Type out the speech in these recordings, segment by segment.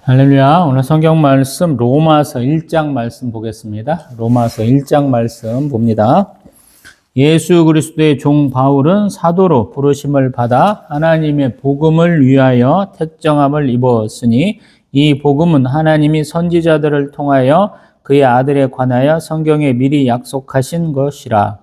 할렐루야. 오늘 성경 말씀 로마서 1장 말씀 보겠습니다. 로마서 1장 말씀 봅니다. 예수 그리스도의 종 바울은 사도로 부르심을 받아 하나님의 복음을 위하여 택정함을 입었으니 이 복음은 하나님이 선지자들을 통하여 그의 아들에 관하여 성경에 미리 약속하신 것이라.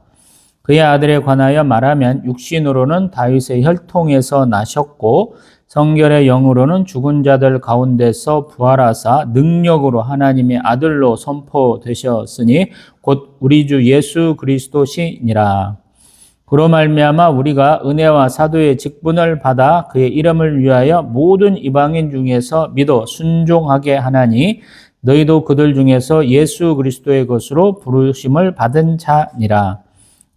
그의 아들에 관하여 말하면 육신으로는 다윗의 혈통에서 나셨고 성결의 영으로는 죽은 자들 가운데서 부활하사 능력으로 하나님의 아들로 선포되셨으니 곧 우리 주 예수 그리스도시니라. 그로 말미암아 우리가 은혜와 사도의 직분을 받아 그의 이름을 위하여 모든 이방인 중에서 믿어 순종하게 하나니 너희도 그들 중에서 예수 그리스도의 것으로 부르심을 받은 자니라.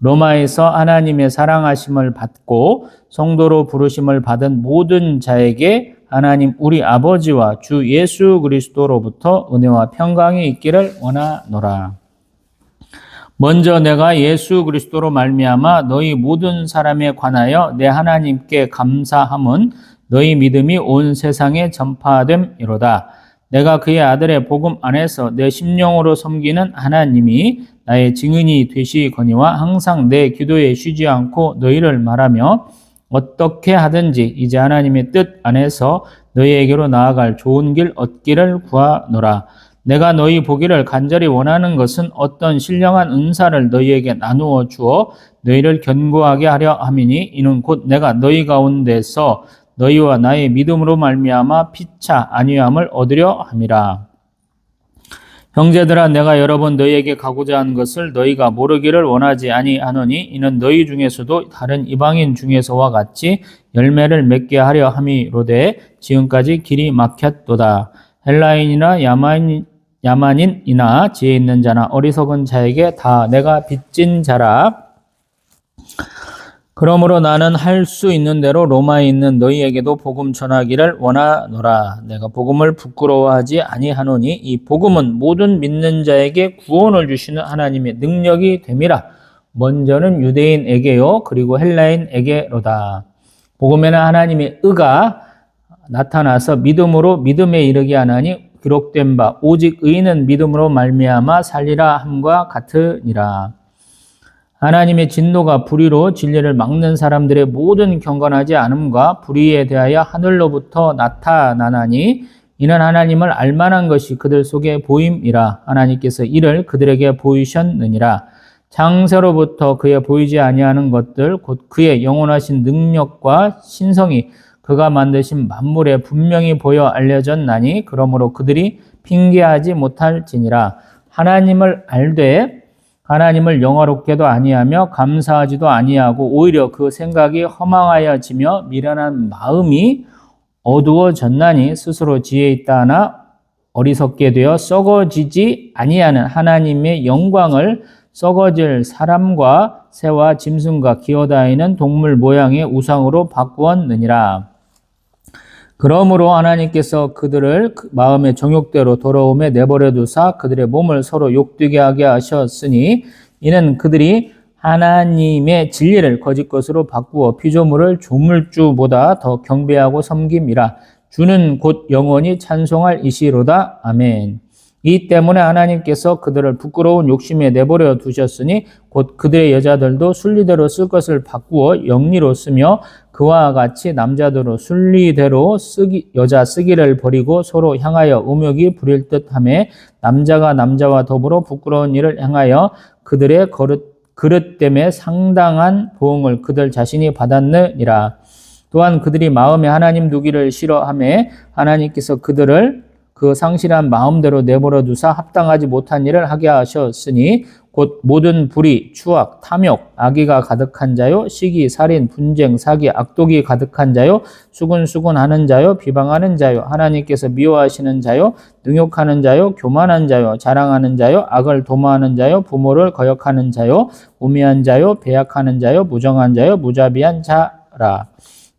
로마에서 하나님의 사랑하심을 받고 성도로 부르심을 받은 모든 자에게 하나님 우리 아버지와 주 예수 그리스도로부터 은혜와 평강이 있기를 원하노라. 먼저 내가 예수 그리스도로 말미암아 너희 모든 사람에 관하여 내 하나님께 감사함은 너희 믿음이 온 세상에 전파됨이로다. 내가 그의 아들의 복음 안에서 내 심령으로 섬기는 하나님이 나의 증인이 되시거니와 항상 내 기도에 쉬지 않고 너희를 말하며 어떻게 하든지 이제 하나님의 뜻 안에서 너희에게로 나아갈 좋은 길 얻기를 구하노라. 내가 너희 보기를 간절히 원하는 것은 어떤 신령한 은사를 너희에게 나누어 주어 너희를 견고하게 하려 함이니 이는 곧 내가 너희 가운데서 너희와 나의 믿음으로 말미암아 피차 안위함을 얻으려 함이라. 형제들아, 내가 여러 번 너희에게 가고자 한 것을 너희가 모르기를 원하지 아니하노니 이는 너희 중에서도 다른 이방인 중에서와 같이 열매를 맺게 하려 함이로되 지금까지 길이 막혔도다. 헬라인이나 야만인이나 지혜 있는 자나 어리석은 자에게 다 내가 빚진 자라. 그러므로 나는 할 수 있는 대로 로마에 있는 너희에게도 복음 전하기를 원하노라. 내가 복음을 부끄러워하지 아니하노니 이 복음은 모든 믿는 자에게 구원을 주시는 하나님의 능력이 됨이라. 먼저는 유대인에게요 그리고 헬라인에게로다. 복음에는 하나님의 의가 나타나서 믿음으로 믿음에 이르게 하나니 기록된 바 오직 의인은 믿음으로 말미암아 살리라 함과 같으니라. 하나님의 진노가 불의로 진리를 막는 사람들의 모든 경건하지 않음과 불의에 대하여 하늘로부터 나타나나니 이는 하나님을 알만한 것이 그들 속에 보임이라. 하나님께서 이를 그들에게 보이셨느니라. 창세로부터 그의 보이지 아니하는 것들 곧 그의 영원하신 능력과 신성이 그가 만드신 만물에 분명히 보여 알려졌나니 그러므로 그들이 핑계하지 못할지니라. 하나님을 알되 하나님을 영화롭게도 아니하며 감사하지도 아니하고 오히려 그 생각이 허망하여지며 미련한 마음이 어두워졌나니 스스로 지혜 있다 하나 어리석게 되어 썩어지지 아니하는 하나님의 영광을 썩어질 사람과 새와 짐승과 기어다니는 동물 모양의 우상으로 바꾸었느니라. 그러므로 하나님께서 그들을 마음의 정욕대로 더러움에 내버려 두사 그들의 몸을 서로 욕되게 하게 하셨으니 이는 그들이 하나님의 진리를 거짓 것으로 바꾸어 피조물을 조물주보다 더 경배하고 섬김이라. 주는 곧 영원히 찬송할 이시로다. 아멘. 이 때문에 하나님께서 그들을 부끄러운 욕심에 내버려 두셨으니 곧 그들의 여자들도 순리대로 쓸 것을 바꾸어 영리로 쓰며 그와 같이 남자들도 순리대로 여자 쓰기를 버리고 서로 향하여 음욕이 부릴 듯하며 남자가 남자와 더불어 부끄러운 일을 행하여 그들의 그릇 때문에 상당한 보응을 그들 자신이 받았느니라. 또한 그들이 마음에 하나님 두기를 싫어하며 하나님께서 그들을 그 상실한 마음대로 내버려 두사 합당하지 못한 일을 하게 하셨으니 곧 모든 불의, 추악, 탐욕, 악의가 가득한 자요, 시기, 살인, 분쟁, 사기, 악독이 가득한 자요, 수군수군하는 자요, 비방하는 자요, 하나님께서 미워하시는 자요, 능욕하는 자요, 교만한 자요, 자랑하는 자요, 악을 도모하는 자요, 부모를 거역하는 자요, 우매한 자요, 배약하는 자요, 무정한 자요, 무자비한 자라.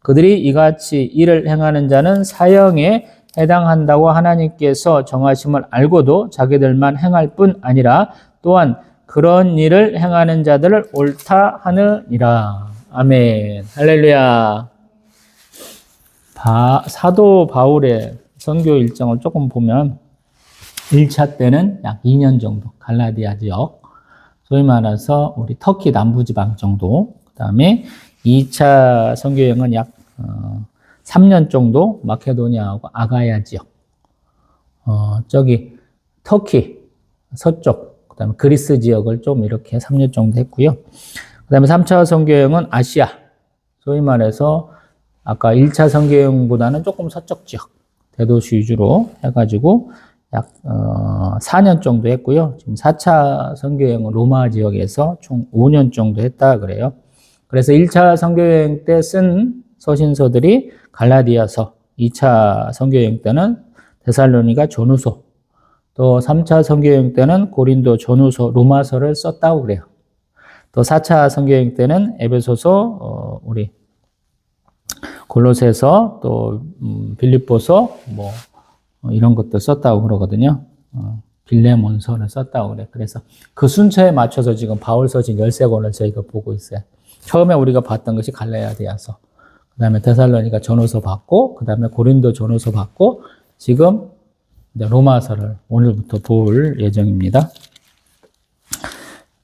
그들이 이같이 일을 행하는 자는 사형에 해당한다고 하나님께서 정하심을 알고도 자기들만 행할 뿐 아니라 또한 그런 일을 행하는 자들을 옳다 하느니라. 아멘. 할렐루야. 사도 바울의 선교 일정을 조금 보면 1차 때는 약 2년 정도 갈라디아 지역, 소위 말해서 우리 터키 남부지방 정도, 그 다음에 2차 선교 여행은 약 3년 정도 마케도니아하고 아가야 지역, 저기 터키 서쪽, 그 다음에 그리스 지역을 좀 이렇게 3년 정도 했고요. 그 다음에 3차 선교 여행은 아시아, 소위 말해서 아까 1차 선교 여행보다는 조금 서쪽 지역, 대도시 위주로 해가지고 약 4년 정도 했고요. 지금 4차 선교 여행은 로마 지역에서 총 5년 정도 했다 그래요. 그래서 1차 선교 여행 때 쓴 서신서들이 갈라디아서, 2차 선교 여행 때는 데살로니가 전후서, 또 3차 선교 여행 때는 고린도 전후서, 로마서를 썼다고 그래요. 또 4차 선교 여행 때는 에베소서, 우리 골로새서, 또 빌립보서, 뭐 이런 것도 썼다고 그러거든요. 빌레몬서를 썼다고 그래. 그래서 그 순서에 맞춰서 지금 바울서신 13권을 저희가 보고 있어요. 처음에 우리가 봤던 것이 갈라디아서, 그 다음에 데살로니가 전후서 봤고, 그 다음에 고린도 전후서 봤고, 지금 이제 로마서를 오늘부터 볼 예정입니다.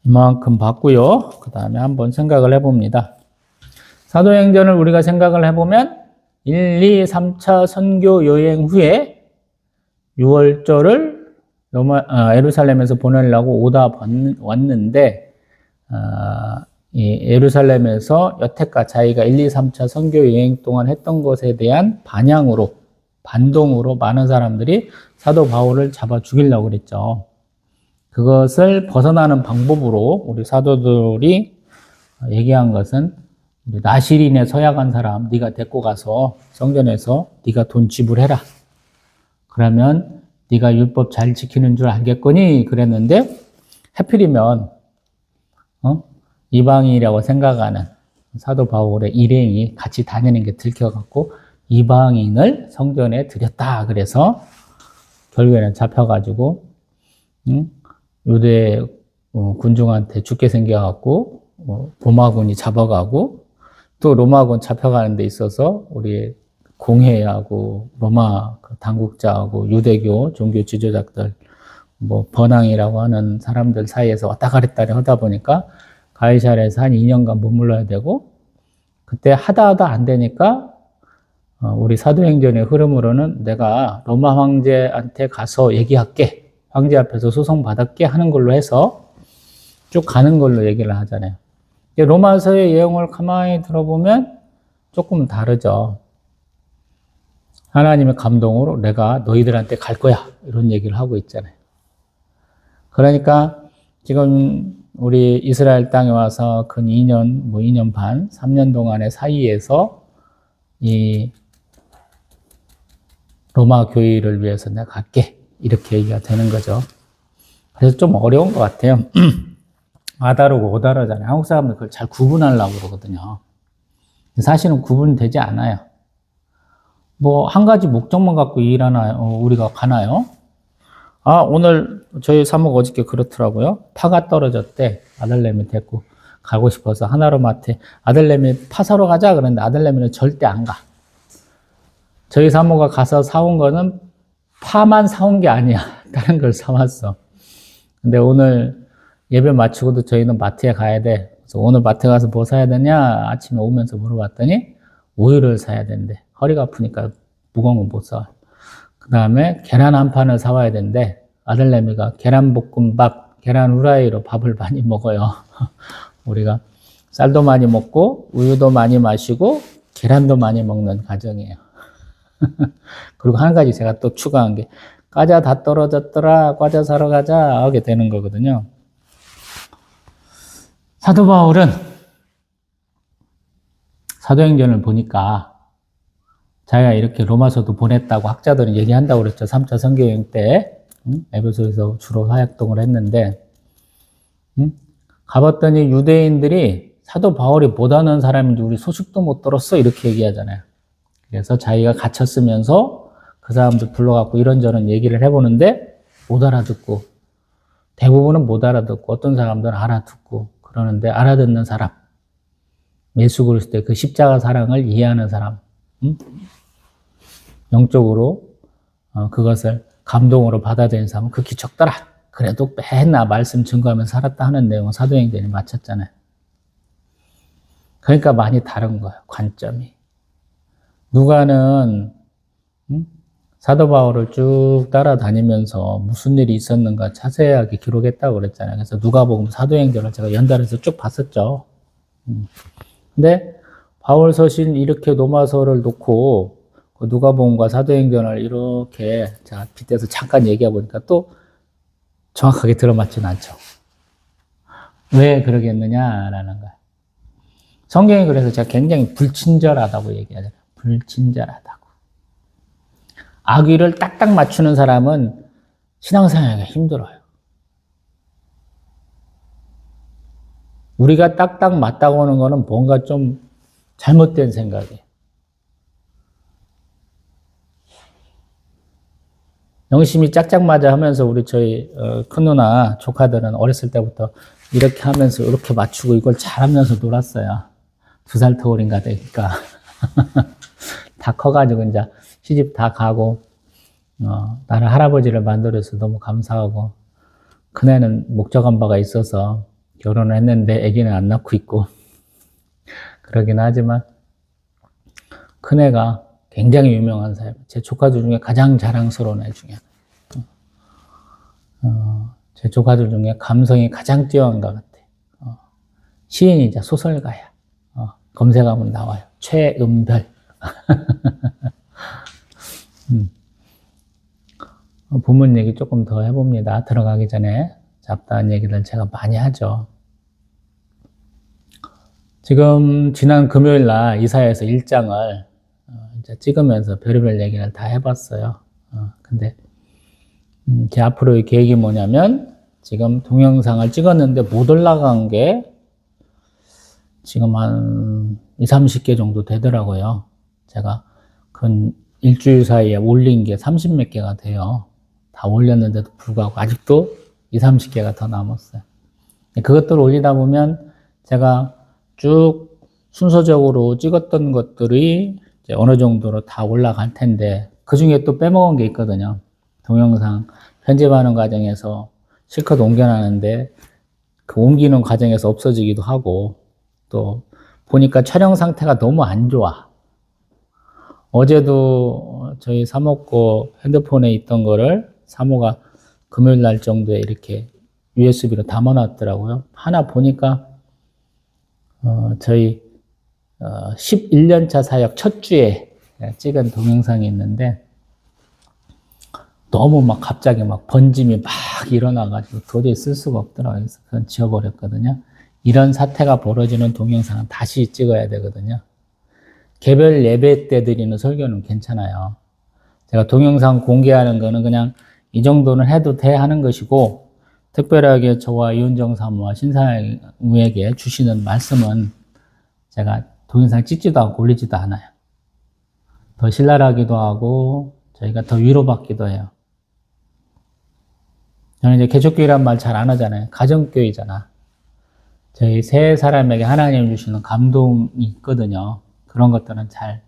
이만큼 봤고요. 그 다음에 한번 생각을 해봅니다. 사도행전을 우리가 생각을 해보면 1, 2, 3차 선교 여행 후에 6월절을 예루살렘에서 보내려고 오다 왔는데, 이 예루살렘에서 여태까지 자기가 1, 2, 3차 선교 여행 동안 했던 것에 대한 반동으로 많은 사람들이 사도 바울을 잡아 죽이려고 그랬죠. 그것을 벗어나는 방법으로 우리 사도들이 얘기한 것은, 나시린에 서약한 사람 네가 데리고 가서 성전에서 네가 돈 지불해라. 그러면 네가 율법 잘 지키는 줄 알겠거니 그랬는데, 하필이면 이방인이라고 생각하는 사도 바울의 일행이 같이 다니는 게 들켜갖고 이방인을 성전에 들였다. 그래서 결국에는 잡혀가지고 유대 군중한테 죽게 생겨갖고 로마군이 잡아가고, 또 로마군 잡혀가는 데 있어서 우리 공회하고 로마 당국자하고 유대교 종교 지도자들, 뭐 번항이라고 하는 사람들 사이에서 왔다 갔다 하다 보니까 가이사랴에서 한 2년간 머물러야 되고, 그때 하다 안 되니까 우리 사도행전의 흐름으로는 내가 로마 황제한테 가서 얘기할게, 황제 앞에서 소송받을게 하는 걸로 해서 쭉 가는 걸로 얘기를 하잖아요. 로마서의 내용을 가만히 들어보면 조금 다르죠. 하나님의 감동으로 내가 너희들한테 갈 거야, 이런 얘기를 하고 있잖아요. 그러니까 지금 우리 이스라엘 땅에 와서 근 2년, 2년 반, 3년 동안의 사이에서 이 로마 교회를 위해서 내가 갈게, 이렇게 얘기가 되는 거죠. 그래서 좀 어려운 것 같아요. 아다르고 오다르잖아요. 한국 사람들 그걸 잘 구분하려고 그러거든요. 사실은 구분되지 않아요. 뭐 한 가지 목적만 갖고 일하나요? 우리가 가나요? 오늘 저희 사모가 어저께 그렇더라고요. 파가 떨어졌대. 아들내미 데리고 가고 싶어서 하나로마트에 아들내미 파 사러 가자 그랬는데 아들내미는 절대 안 가. 저희 사모가 가서 사온 거는 파만 사온 게 아니야. 다른 걸 사왔어. 근데 오늘 예배 마치고도 저희는 마트에 가야 돼. 그래서 오늘 마트 가서 뭐 사야 되냐? 아침에 오면서 물어봤더니 우유를 사야 된대. 허리가 아프니까 무거운 거 못 사. 그 다음에 계란 한 판을 사와야 된대. 아들내미가 계란볶음밥, 계란 후라이로 밥을 많이 먹어요. 우리가 쌀도 많이 먹고 우유도 많이 마시고 계란도 많이 먹는 가정이에요. 그리고 한 가지 제가 또 추가한 게, 과자 다 떨어졌더라, 과자 사러 가자 하게 되는 거거든요. 사도 바울은 사도행전을 보니까 자기가 이렇게 로마서도 보냈다고 학자들은 얘기한다고 그랬죠. 3차 선교여행 때 에베소에서 주로 사역동을 했는데, 가봤더니 유대인들이 사도 바울이 못하는 사람인지 우리 소식도 못 들었어, 이렇게 얘기하잖아요. 그래서 자기가 갇혔으면서 그 사람들 불러갖고 이런저런 얘기를 해보는데 못 알아듣고, 대부분은 못 알아듣고 어떤 사람들은 알아듣고 그러는데, 알아듣는 사람, 예수 그리스도의 그 십자가 사랑을 이해하는 사람, 영적으로 그것을 감동으로 받아들인 사람은 극히 적더라. 그래도 맨날 말씀 증거하면서 살았다 하는 내용은 사도행전이 맞췄잖아요. 그러니까 많이 다른 거예요. 관점이. 누가는 사도 바울을 쭉 따라다니면서 무슨 일이 있었는가 자세하게 기록했다고 그랬잖아요. 그래서 누가복음, 사도행전을 제가 연달아서 쭉 봤었죠. 근데 바울 서신 이렇게 로마서를 놓고 누가복음과 사도행전을 이렇게 제가 빗대서 잠깐 얘기해 보니까 또 정확하게 들어맞지는 않죠. 왜 그러겠느냐라는 거예요. 성경이 그래서 제가 굉장히 불친절하다고 얘기하잖아요. 불친절하다고. 악의를 딱딱 맞추는 사람은 신앙생활하기가 힘들어요. 우리가 딱딱 맞다고 하는 거는 뭔가 좀 잘못된 생각이에요. 영심이 짝짝 맞아 하면서 우리 저희 큰 누나 조카들은 어렸을 때부터 이렇게 하면서 이렇게 맞추고 이걸 잘하면서 놀았어요. 2살 터울인가 되니까. 다 커가지고 이제 시집 다 가고 나를 할아버지를 만들어서 너무 감사하고 큰애는 목적한 바가 있어서 결혼을 했는데 아기는 안 낳고 있고 그러긴 하지만 큰애가 굉장히 유명한 사람, 제 조카들 중에 가장 자랑스러운 애 중에 제 조카들 중에 감성이 가장 뛰어난 것 같아. 시인이자 소설가야. 검색하면 나와요. 최은별. 부문 얘기 조금 더 해봅니다. 들어가기 전에 잡다한 얘기를 제가 많이 하죠. 지금 지난 금요일 날 이사야서 1장을 이제 찍으면서 별의별 얘기를 다 해봤어요. 근데 제 앞으로의 계획이 뭐냐면 지금 동영상을 찍었는데 못 올라간 게 지금 한 20, 30개 정도 되더라고요. 제가 근 일주일 사이에 올린 게 30몇 개가 돼요. 다 올렸는데도 불구하고 아직도 20, 30개가 더 남았어요. 그것들을 올리다 보면 제가 쭉 순서적으로 찍었던 것들이 이제 어느 정도로 다 올라갈 텐데 그 중에 또 빼먹은 게 있거든요. 동영상 편집하는 과정에서 실컷 옮겨놨는데 그 옮기는 과정에서 없어지기도 하고 또 보니까 촬영 상태가 너무 안 좋아. 어제도 저희 사모거 핸드폰에 있던 거를 사모가 금요일 날 정도에 이렇게 USB로 담아놨더라고요. 하나 보니까 저희 11년차 사역 첫 주에 찍은 동영상이 있는데 너무 막 갑자기 막 번짐이 막 일어나가지고 도저히 쓸 수가 없더라고요. 그래서 그건 지워버렸거든요. 이런 사태가 벌어지는 동영상은 다시 찍어야 되거든요. 개별 예배 때 드리는 설교는 괜찮아요. 제가 동영상 공개하는 거는 그냥 이 정도는 해도 돼 하는 것이고 특별하게 저와 이은정 사모와 신사무에게 주시는 말씀은 제가 동영상 찍지도 않고 올리지도 않아요. 더 신랄하기도 하고 저희가 더 위로받기도 해요. 저는 이제 개척교회란 말 잘 안 하잖아요. 가정교회잖아. 저희 세 사람에게 하나님 주시는 감동이 있거든요. 그런 것들은 잘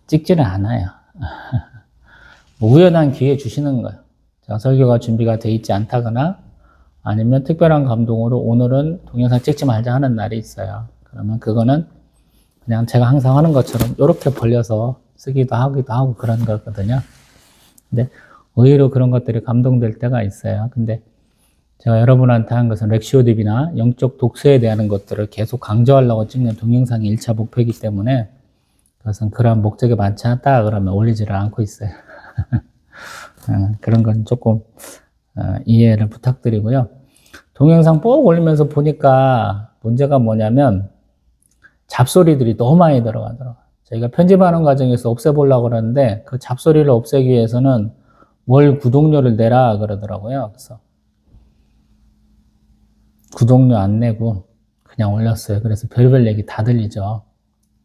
찍지는 않아요. 뭐 우연한 기회 주시는 거예요. 제가 설교가 준비가 돼 있지 않다거나 아니면 특별한 감동으로 오늘은 동영상 찍지 말자 하는 날이 있어요. 그러면 그거는 그냥 제가 항상 하는 것처럼 이렇게 벌려서 쓰기도 하고 그런 거거든요. 근데 의외로 그런 것들이 감동될 때가 있어요. 근데 제가 여러분한테 한 것은 렉시오딥이나 영적 독서에 대한 것들을 계속 강조하려고 찍는 동영상이 1차 목표이기 때문에 그것은 그런 목적이 많지 않다 그러면 올리지를 않고 있어요. 그런 건 조금 이해를 부탁드리고요. 동영상 꼭 올리면서 보니까 문제가 뭐냐면 잡소리들이 너무 많이 들어가더라고요. 저희가 편집하는 과정에서 없애보려고 그러는데 그 잡소리를 없애기 위해서는 월 구독료를 내라 그러더라고요. 그래서 구독료 안 내고 그냥 올렸어요. 그래서 별별 얘기 다 들리죠.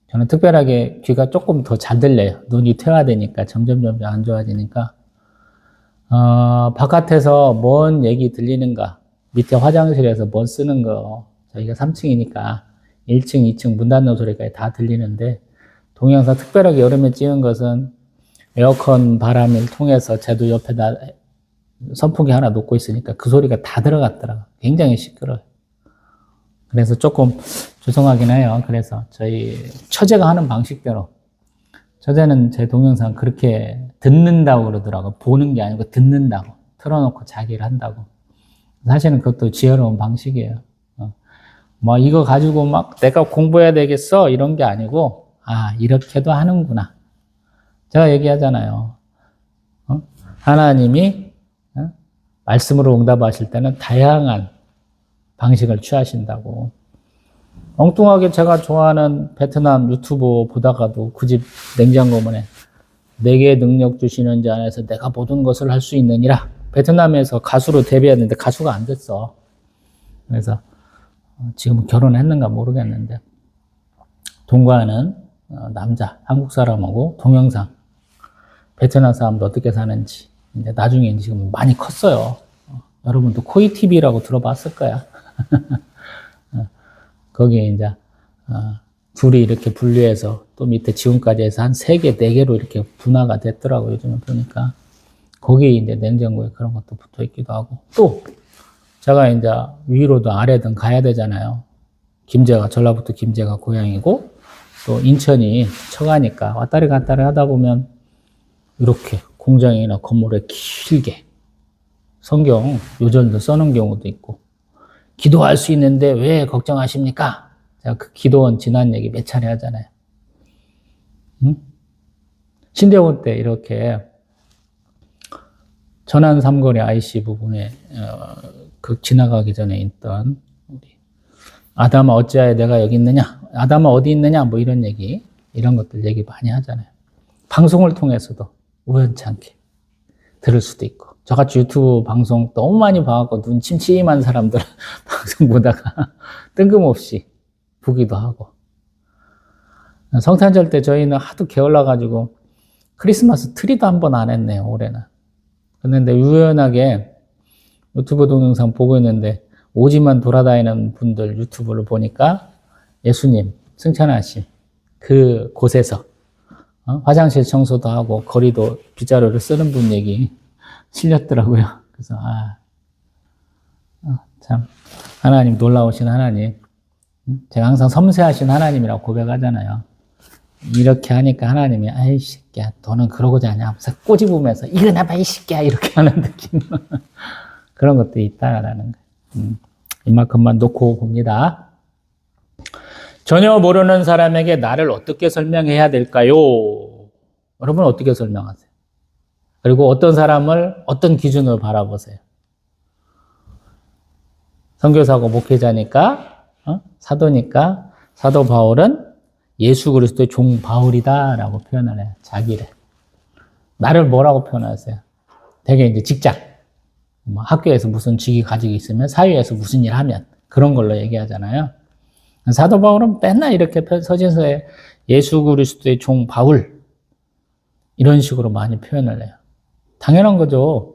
저는 특별하게 귀가 조금 더 잘 들려요. 눈이 퇴화되니까 점점 안 좋아지니까 바깥에서 뭔 얘기 들리는가 밑에 화장실에서 뭔 쓰는 거 저희가 3층이니까 1층, 2층 문 닫는 소리까지 다 들리는데 동영상 특별하게 여름에 찍은 것은 에어컨 바람을 통해서 쟤도 옆에다 선풍기 하나 놓고 있으니까 그 소리가 다 들어갔더라고요. 굉장히 시끄러워요. 그래서 조금 죄송하긴 해요. 그래서 저희 처제가 하는 방식대로, 처제는 제 동영상 그렇게 듣는다고 그러더라고요. 보는 게 아니고 듣는다고. 틀어놓고 자기를 한다고. 사실은 그것도 지혜로운 방식이에요. 뭐 이거 가지고 막 내가 공부해야 되겠어 이런 게 아니고, 아 이렇게도 하는구나. 제가 얘기하잖아요. 하나님이 말씀으로 응답하실 때는 다양한 방식을 취하신다고. 엉뚱하게 제가 좋아하는 베트남 유튜버 보다가도 그 집 냉장고문에 내게 능력 주시는 자 안에서 내가 모든 것을 할 수 있느니라. 베트남에서 가수로 데뷔했는데 가수가 안 됐어. 그래서 지금 결혼했는가 모르겠는데 동거하는 남자, 한국 사람하고 동영상, 베트남 사람도 어떻게 사는지 이제 나중에 지금 많이 컸어요. 여러분도 코이티비라고 들어봤을 거야. 거기에 이제 둘이 이렇게 분리해서 또 밑에 지금까지 해서 한 3개, 4개로 이렇게 분화가 됐더라고요. 요즘에 보니까. 거기에 이제 냉장고에 그런 것도 붙어 있기도 하고. 또 제가 이제 위로든 아래든 가야 되잖아요. 김제가, 전라북도 김제가 고향이고 또 인천이 처가니까 왔다리 갔다리 하다 보면 이렇게 공장이나 건물에 길게 성경 요절도 써놓은 경우도 있고, 기도할 수 있는데 왜 걱정하십니까? 제가 그 기도원 지난 얘기 몇 차례 하잖아요. 신대원 때 이렇게 전안 삼거리 IC 부분에 그 지나가기 전에 있던 우리 아담아 어찌하여 내가 여기 있느냐, 아담아 어디 있느냐, 뭐 이런 얘기, 이런 것들 얘기 많이 하잖아요. 방송을 통해서도 우연치 않게 들을 수도 있고, 저같이 유튜브 방송 너무 많이 봐갖고 눈 침침한 사람들 방송 보다가 뜬금없이 보기도 하고. 성탄절 때 저희는 하도 게을러가지고 크리스마스 트리도 한 번 안 했네요, 올해는. 그런데 우연하게 유튜브 동영상 보고 있는데 오지만 돌아다니는 분들 유튜브를 보니까 예수님 승천하신 그 곳에서 화장실 청소도 하고 거리도 빗자루를 쓰는 분 얘기 실렸더라고요. 그래서 참 하나님 놀라우신 하나님, 제가 항상 섬세하신 하나님이라고 고백하잖아요. 이렇게 하니까 하나님이 아이 새끼야 너는 그러고자 하냐 하면서 꼬집으면서 일어나봐 이 새끼야 이렇게 하는 느낌. 그런 것도 있다라는 거예요. 이만큼만 놓고 봅니다. 전혀 모르는 사람에게 나를 어떻게 설명해야 될까요? 여러분 어떻게 설명하세요? 그리고 어떤 사람을 어떤 기준으로 바라보세요? 선교사고 목회자니까, 사도니까, 사도 바울은 예수 그리스도의 종 바울이다라고 표현을 해요. 자기를. 나를 뭐라고 표현하세요? 되게 이제 직장, 뭐 학교에서 무슨 직위 가지고 있으면, 사회에서 무슨 일 하면, 그런 걸로 얘기하잖아요. 사도 바울은 맨날 이렇게 서신서에 예수 그리스도의 종 바울, 이런 식으로 많이 표현을 해요. 당연한 거죠.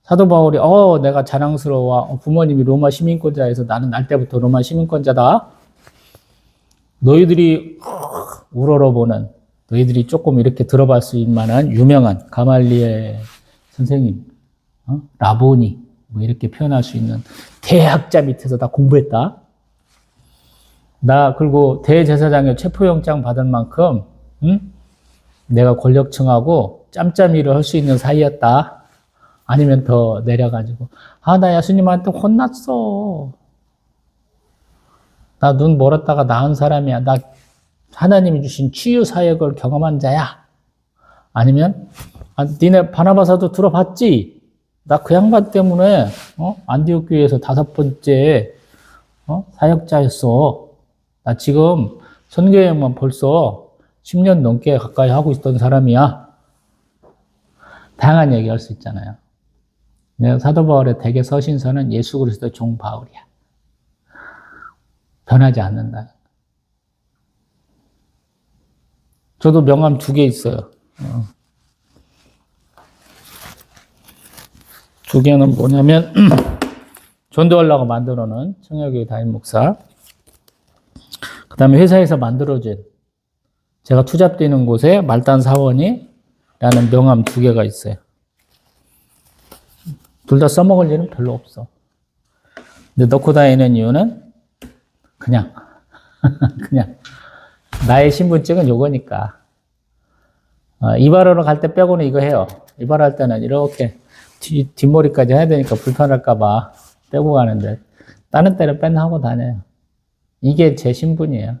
사도 바울이 내가 자랑스러워, 부모님이 로마 시민권자에서 나는 날 때부터 로마 시민권자다. 너희들이 우러러보는, 너희들이 조금 이렇게 들어볼 수 있을 만한 유명한 가말리엘 선생님, 라보니, 뭐 이렇게 표현할 수 있는 대학자 밑에서 다 공부했다. 나 그리고 대제사장의 체포영장 받은 만큼 내가 권력층하고 짬짬이를 할 수 있는 사이였다. 아니면 더 내려가지고 나 예수님한테 혼났어. 나 눈 멀었다가 나은 사람이야. 나 하나님이 주신 치유 사역을 경험한 자야. 아니면 니네 바나바사도 들어봤지? 나 그 양반 때문에 안디옥 교회에서 5번째 사역자였어. 나 지금 선교여행만 벌써 10년 넘게 가까이 하고 있던 사람이야. 다양한 얘기 할 수 있잖아요. 사도 바울의 대개 서신서는 예수 그리스도의 종 바울이야. 변하지 않는다. 저도 명함 2개 있어요. 2개는 뭐냐면 전도하려고 만들어놓은 청약교회 담임 목사, 그 다음에 회사에서 만들어진, 제가 투잡되는 곳에 말단 사원이 라는 명암 두 개가 있어요. 둘 다 써먹을 일은 별로 없어. 근데 넣고 다니는 이유는 그냥 그냥 나의 신분증은 요거니까. 이발하러 갈 때 빼고는 이거 해요. 이발할 때는 이렇게 뒷머리까지 해야 되니까 불편할까봐 빼고 가는데, 다른 때는 맨날 하고 다녀요. 이게 제 신분이에요.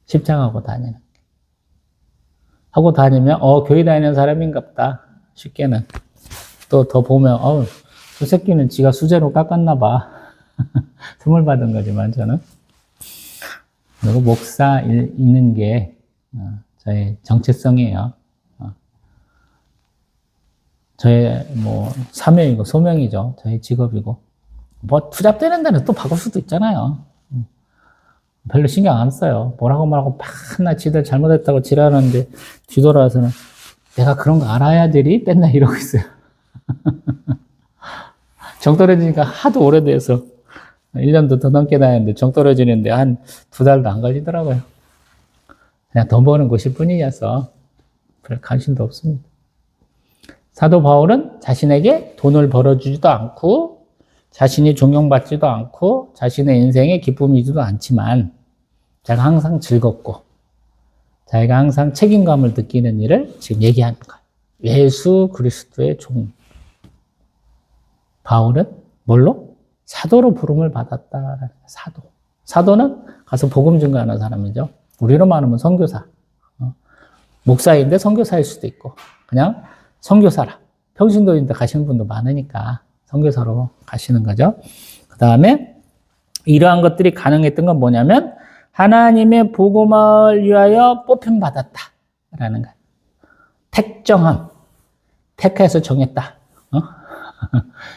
십창하고 다니는. 하고 다니면, 교회 다니는 사람인갑다. 쉽게는. 또 더 보면, 저 새끼는 지가 수제로 깎았나봐. 선물 받은 거지만, 저는. 그리고 목사이는 게, 저의 정체성이에요. 저의 사명이고 소명이죠. 저의 직업이고. 투잡되는 데는 또 바꿀 수도 있잖아요. 별로 신경 안 써요. 뭐라고 말하고 맨날 지들 잘못했다고 지랄하는데 뒤돌아와서는 내가 그런 거 알아야 되리? 맨날 이러고 있어요. 정 떨어지니까 하도 오래돼서 1년도 더 넘게 다녔는데 정 떨어지는데 한 2달도 안 걸리더라고요. 그냥 돈 버는 곳일 뿐이어서 별 관심도 없습니다. 사도 바울은 자신에게 돈을 벌어주지도 않고 자신이 존경받지도 않고 자신의 인생에 기쁨이지도 않지만 자기가 항상 즐겁고 자기가 항상 책임감을 느끼는 일을 지금 얘기하는 거예요. 예수 그리스도의 종. 바울은 뭘로? 사도로 부름을 받았다. 사도. 사도는 가서 복음 증거하는 사람이죠. 우리로 말하면 선교사. 목사인데 선교사일 수도 있고 그냥 선교사라. 평신도인데 가시는 분도 많으니까 선교사로 가시는 거죠. 그 다음에 이러한 것들이 가능했던 건 뭐냐면 하나님의 복음을 위하여 뽑힘받았다라는 거예요. 택정함. 택해서 정했다.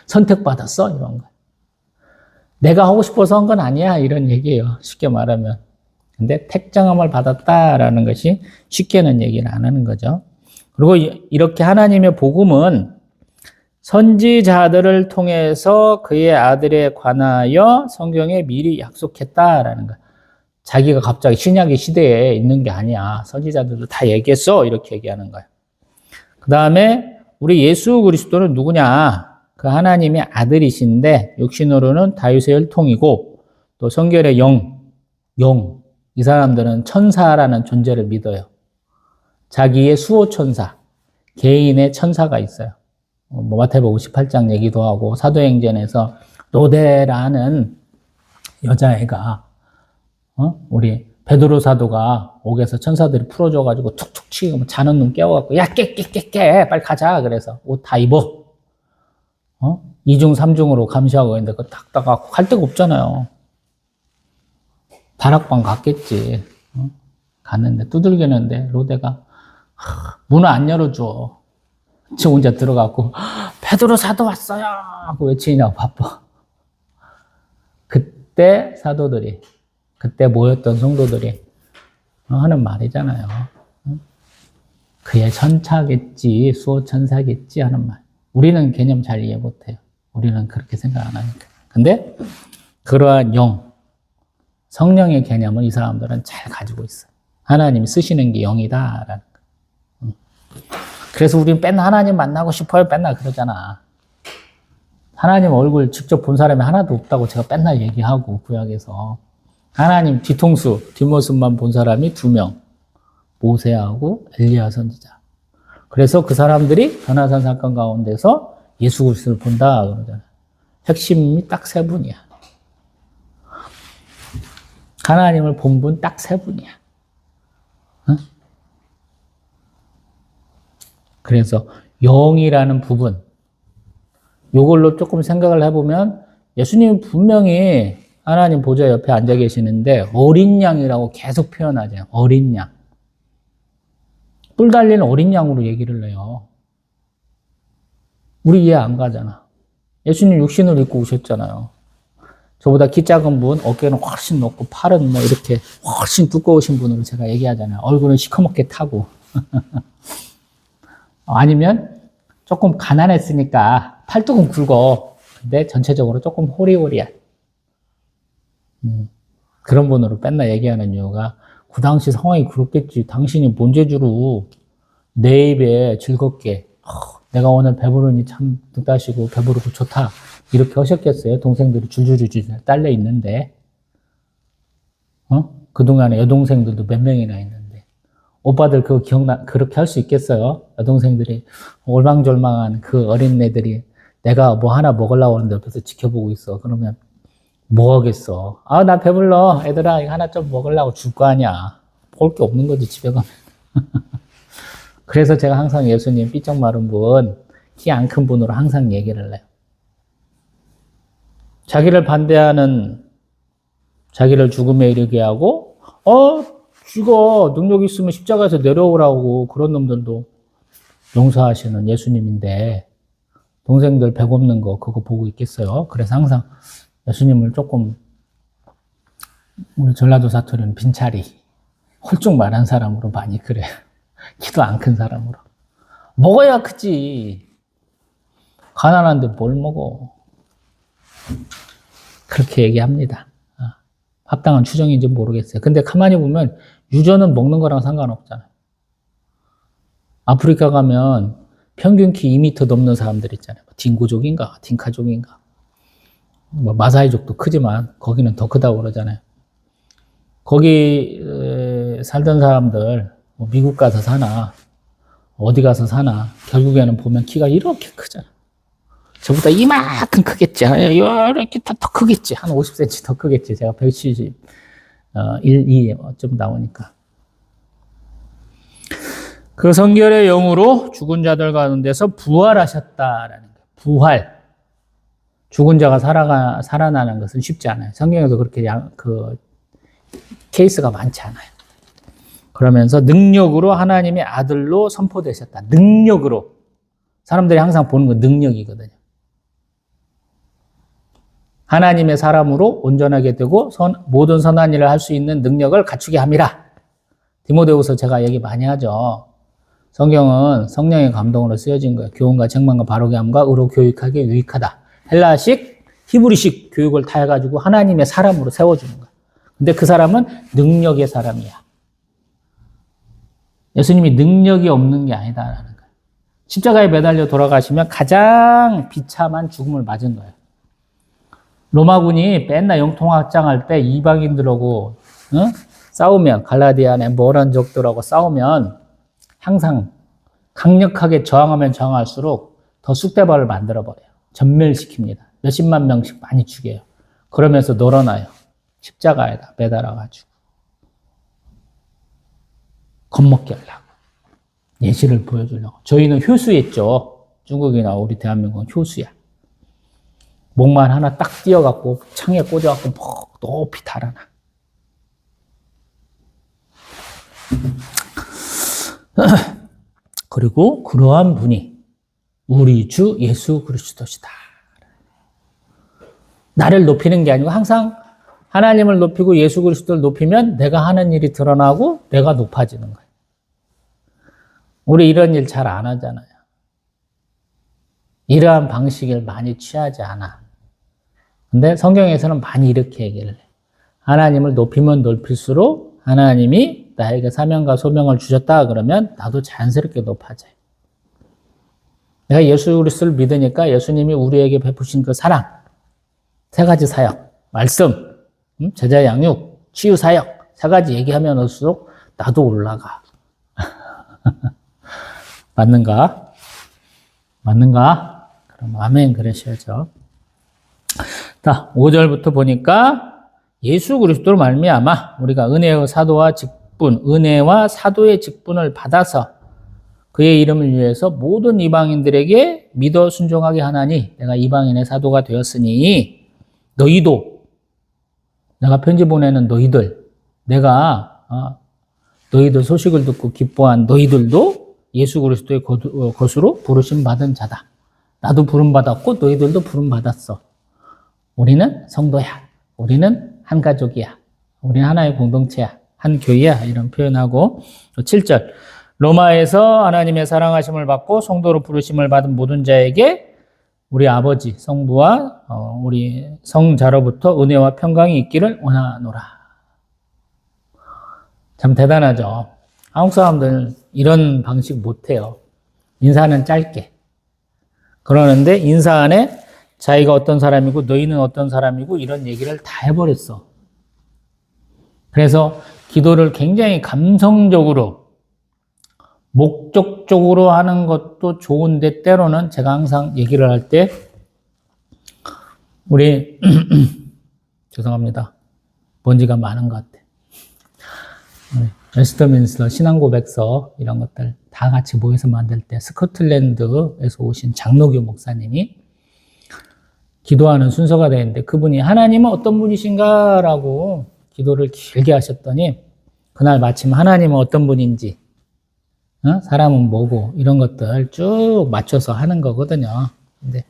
선택받았어 이런 거. 내가 하고 싶어서 한 건 아니야 이런 얘기예요. 쉽게 말하면. 근데 택정함을 받았다라는 것이 쉽게는 얘기를 안 하는 거죠. 그리고 이렇게 하나님의 복음은 선지자들을 통해서 그의 아들에 관하여 성경에 미리 약속했다라는 거예요. 자기가 갑자기 신약의 시대에 있는 게 아니야. 선지자들도 다 얘기했어. 이렇게 얘기하는 거예요. 그 다음에 우리 예수 그리스도는 누구냐? 그 하나님의 아들이신데 육신으로는 다윗의 혈통이고 또 성결의 영. 이 사람들은 천사라는 존재를 믿어요. 자기의 수호천사, 개인의 천사가 있어요. 마태복음 58장 얘기도 하고 사도행전에서 로데라는 여자애가 우리 베드로 사도가 옥에서 천사들이 풀어줘가지고 툭툭 치고 자는 눈 깨워갖고 야 깨 빨리 가자 그래서 옷 다 입어. 2중 3중으로 감시하고 있는데 그거 딱 따가 할 데가 없잖아요. 다락방 갔겠지. 갔는데 두들기는데 로데가 문을 안 열어줘. 저 혼자 들어가고 베드로 사도 왔어요 하고 외치냐고 바빠. 그때 사도들이 그때 모였던 성도들이 하는 말이잖아요. 그의 천차겠지 수호천사겠지 하는 말. 우리는 개념 잘 이해 못해요. 우리는 그렇게 생각 안 하니까. 근데 그러한 성령의 개념을 이 사람들은 잘 가지고 있어요. 하나님이 쓰시는 게 영이다라는 거. 그래서 우린 맨날 하나님 만나고 싶어요. 맨날 그러잖아. 하나님 얼굴 직접 본 사람이 하나도 없다고 제가 맨날 얘기하고 구약에서 하나님 뒤통수, 뒷모습만 본 사람이 2명. 모세하고 엘리야 선지자. 그래서 그 사람들이 변화산 사건 가운데서 예수 그리스도를 본다 그러잖아요. 핵심이 딱 3분이야. 하나님을 본 분 딱 3분이야. 그래서 영이라는 부분, 이걸로 조금 생각을 해보면 예수님은 분명히 하나님 보좌 옆에 앉아 계시는데 어린 양이라고 계속 표현하잖아요. 어린 양. 뿔 달린 어린 양으로 얘기를 해요. 우리 이해 안 가잖아. 예수님 육신을 입고 오셨잖아요. 저보다 키 작은 분, 어깨는 훨씬 높고 팔은 이렇게 훨씬 두꺼우신 분으로 제가 얘기하잖아요. 얼굴은 시커멓게 타고. 아니면 조금 가난했으니까 팔뚝은 굵어. 근데 전체적으로 조금 호리호리한. 그런 분으로 맨날 얘기하는 이유가 그 당시 상황이 그렇겠지. 당신이 뭔 재주로 내 입에 즐겁게 내가 오늘 배부르니 참 뜻다시고 배부르고 좋다 이렇게 하셨겠어요? 동생들이 줄줄줄줄 딸려 있는데 그동안에 여동생들도 몇 명이나 있는데 오빠들 그거 그렇게 할 수 있겠어요? 여동생들이 올망졸망한 그 어린애들이 내가 뭐 하나 먹으려고 하는데 옆에서 지켜보고 있어. 그러면 뭐 하겠어? 아, 나 배불러. 애들아, 이거 하나 좀 먹으려고 줄 거 아니야. 먹을 게 없는 거지, 집에 가면. 그래서 제가 항상 예수님 삐쩍 마른 분, 키 안 큰 분으로 항상 얘기를 해요. 자기를 반대하는, 자기를 죽음에 이르게 하고, 죽어. 능력 있으면 십자가에서 내려오라고 그런 놈들도 용서하시는 예수님인데, 동생들 배고프는 거 그거 보고 있겠어요? 그래서 항상 예수님을 조금 우리 전라도 사투리는 빈차리 홀쭉 말한 사람으로 많이 그래요. 키도 안 큰 사람으로. 먹어야 크지. 가난한데 뭘 먹어. 그렇게 얘기합니다. 합당한 추정인지 모르겠어요. 근데 가만히 보면 유전은 먹는 거랑 상관없잖아요. 아프리카 가면 평균 키 2m 넘는 사람들 있잖아요. 딩고족인가, 딩카족인가. 뭐 마사이족도 크지만 거기는 더 크다고 그러잖아요. 거기 살던 사람들 뭐 미국 가서 사나 어디 가서 사나 결국에는 보면 키가 이렇게 크잖아. 저보다 이만큼 크겠지. 이렇게 더 크겠지. 한 50cm 더 크겠지. 제가 170, 1, 2 좀 나오니까. 그 성결의 영으로 죽은 자들 가운데서 부활하셨다라는 거예요. 부활. 죽은 자가 살아나는 것은 쉽지 않아요. 성경에서 그렇게 케이스가 많지 않아요. 그러면서 능력으로 하나님의 아들로 선포되셨다. 능력으로. 사람들이 항상 보는 건 능력이거든요. 하나님의 사람으로 온전하게 되고 모든 선한 일을 할 수 있는 능력을 갖추게 함이라. 디모데후서 제가 얘기 많이 하죠. 성경은 성령의 감동으로 쓰여진 거예요. 교훈과 책망과 바르게 함과 의로 교육하기에 유익하다. 헬라식, 히브리식 교육을 다 해가지고 하나님의 사람으로 세워주는 거예요. 근데 그 사람은 능력의 사람이야. 예수님이 능력이 없는 게 아니다라는 거예요. 십자가에 매달려 돌아가시면 가장 비참한 죽음을 맞은 거예요. 로마군이 맨날 영통확장할 때 이방인들하고 싸우면 갈라디아네 모란 적들하고 싸우면 항상 강력하게 저항하면 저항할수록 더 쑥대밭을 만들어버려요. 전멸시킵니다. 몇십만 명씩 많이 죽여요. 그러면서 널어놔요. 십자가에다 매달아가지고. 겁먹게 하려고. 예시를 보여주려고. 저희는 효수였죠. 중국이나 우리 대한민국은 효수야. 목만 하나 딱 띄어갖고 창에 꽂아갖고 높이 달아나. 그리고 그러한 분이 우리 주 예수 그리스도시다. 나를 높이는 게 아니고 항상 하나님을 높이고 예수 그리스도를 높이면 내가 하는 일이 드러나고 내가 높아지는 거예요. 우리 이런 일 잘 안 하잖아요. 이러한 방식을 많이 취하지 않아. 근데 성경에서는 많이 이렇게 얘기를 해요. 하나님을 높이면 높일수록 하나님이 나에게 사명과 소명을 주셨다 그러면 나도 자연스럽게 높아져요. 내가 예수 그리스도를 믿으니까 예수님이 우리에게 베푸신 그 사랑, 세 가지 사역, 말씀, 제자 양육, 치유 사역, 세 가지 얘기하면 올수록 나도 올라가. 맞는가? 맞는가? 그럼 아멘 그러셔야죠. 자, 5절부터 보니까 예수 그리스도로 말미암아 우리가 은혜의 사도와 직분, 은혜와 사도의 직분을 받아서 그의 이름을 위해서 모든 이방인들에게 믿어 순종하게 하나니 내가 이방인의 사도가 되었으니 너희도 내가 편지 보내는 너희들 내가 너희들 소식을 듣고 기뻐한 너희들도 예수 그리스도의 것으로 부르심 받은 자다. 나도 부름 받았고 너희들도 부름 받았어. 우리는 성도야. 우리는 한 가족이야. 우리는 하나의 공동체야. 한 교회야. 이런 표현하고 7절 로마에서 하나님의 사랑하심을 받고 성도로 부르심을 받은 모든 자에게 우리 아버지 성부와 우리 성자로부터 은혜와 평강이 있기를 원하노라. 참 대단하죠. 한국 사람들은 이런 방식 못해요. 인사는 짧게. 그러는데 인사 안에 자기가 어떤 사람이고 너희는 어떤 사람이고 이런 얘기를 다 해버렸어. 그래서 기도를 굉장히 감성적으로 목적적으로 하는 것도 좋은데 때로는 제가 항상 얘기를 할 때 우리 죄송합니다. 먼지가 많은 것 같아. 웨스트민스터 신앙고백서 이런 것들 다 같이 모여서 만들 때 스코틀랜드에서 오신 장로교 목사님이 기도하는 순서가 되는데 그분이 하나님은 어떤 분이신가 라고 기도를 길게 하셨더니 그날 마침 하나님은 어떤 분인지 사람은 뭐고 이런 것들 쭉 맞춰서 하는 거거든요. 근데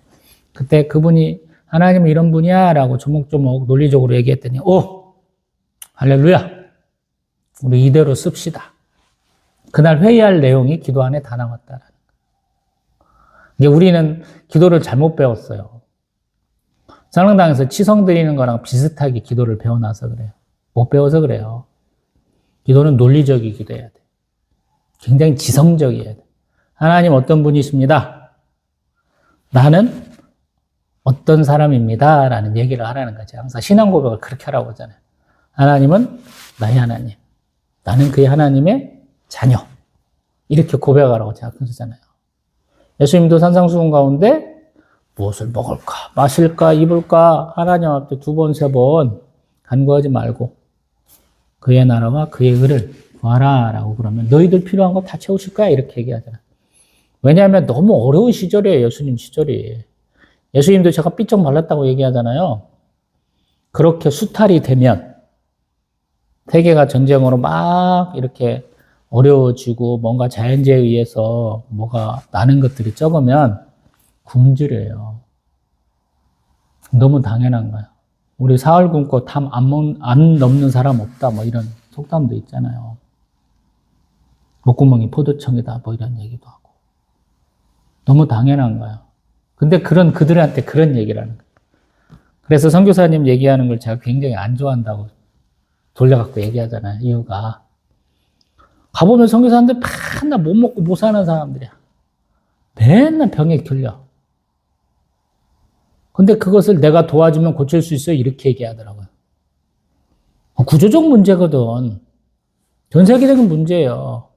그때 그분이 하나님은 이런 분이야 라고 조목조목 논리적으로 얘기했더니 오! 할렐루야! 우리 이대로 씁시다. 그날 회의할 내용이 기도 안에 다 나왔다라는 거예요. 우리는 기도를 잘못 배웠어요. 성당에서 치성 드리는 거랑 비슷하게 기도를 배워놔서 그래요. 못 배워서 그래요. 기도는 논리적이 기도해야 돼. 굉장히 지성적이어야 돼. 하나님 어떤 분이십니다. 나는 어떤 사람입니다. 라는 얘기를 하라는 거죠. 항상 신앙 고백을 그렇게 하라고 하잖아요. 하나님은 나의 하나님. 나는 그의 하나님의 자녀. 이렇게 고백하라고 제가 그러잖아요. 예수님도 산상수훈 가운데 무엇을 먹을까, 마실까, 입을까 하나님 앞에 2번, 3번 간구하지 말고 그의 나라와 그의 의를 구하라 라고 그러면 너희들 필요한 거 다 채우실 거야 이렇게 얘기하잖아요. 왜냐하면 너무 어려운 시절이에요. 예수님 시절이. 예수님도 제가 삐쩍 말랐다고 얘기하잖아요. 그렇게 수탈이 되면 세계가 전쟁으로 막 이렇게 어려워지고 뭔가 자연재해에 의해서 뭐가 나는 것들이 적으면 굶주려요. 너무 당연한 거예요. 우리 사흘 굶고 탐 안 넘는 사람 없다 뭐 이런 속담도 있잖아요. 목구멍이 포도청이다 뭐 이런 얘기도 하고. 너무 당연한 거예요. 근데 그들한테 그런 얘기를 하는 거예요. 그래서 선교사님 얘기하는 걸 제가 굉장히 안 좋아한다고 돌려갖고 얘기하잖아요. 이유가 가보면 선교사님들 맨날 못 먹고 못 사는 사람들이야. 맨날 병에 걸려. 근데 그것을 내가 도와주면 고칠 수 있어요. 이렇게 얘기하더라고요. 구조적 문제거든. 전 세계적인 문제예요.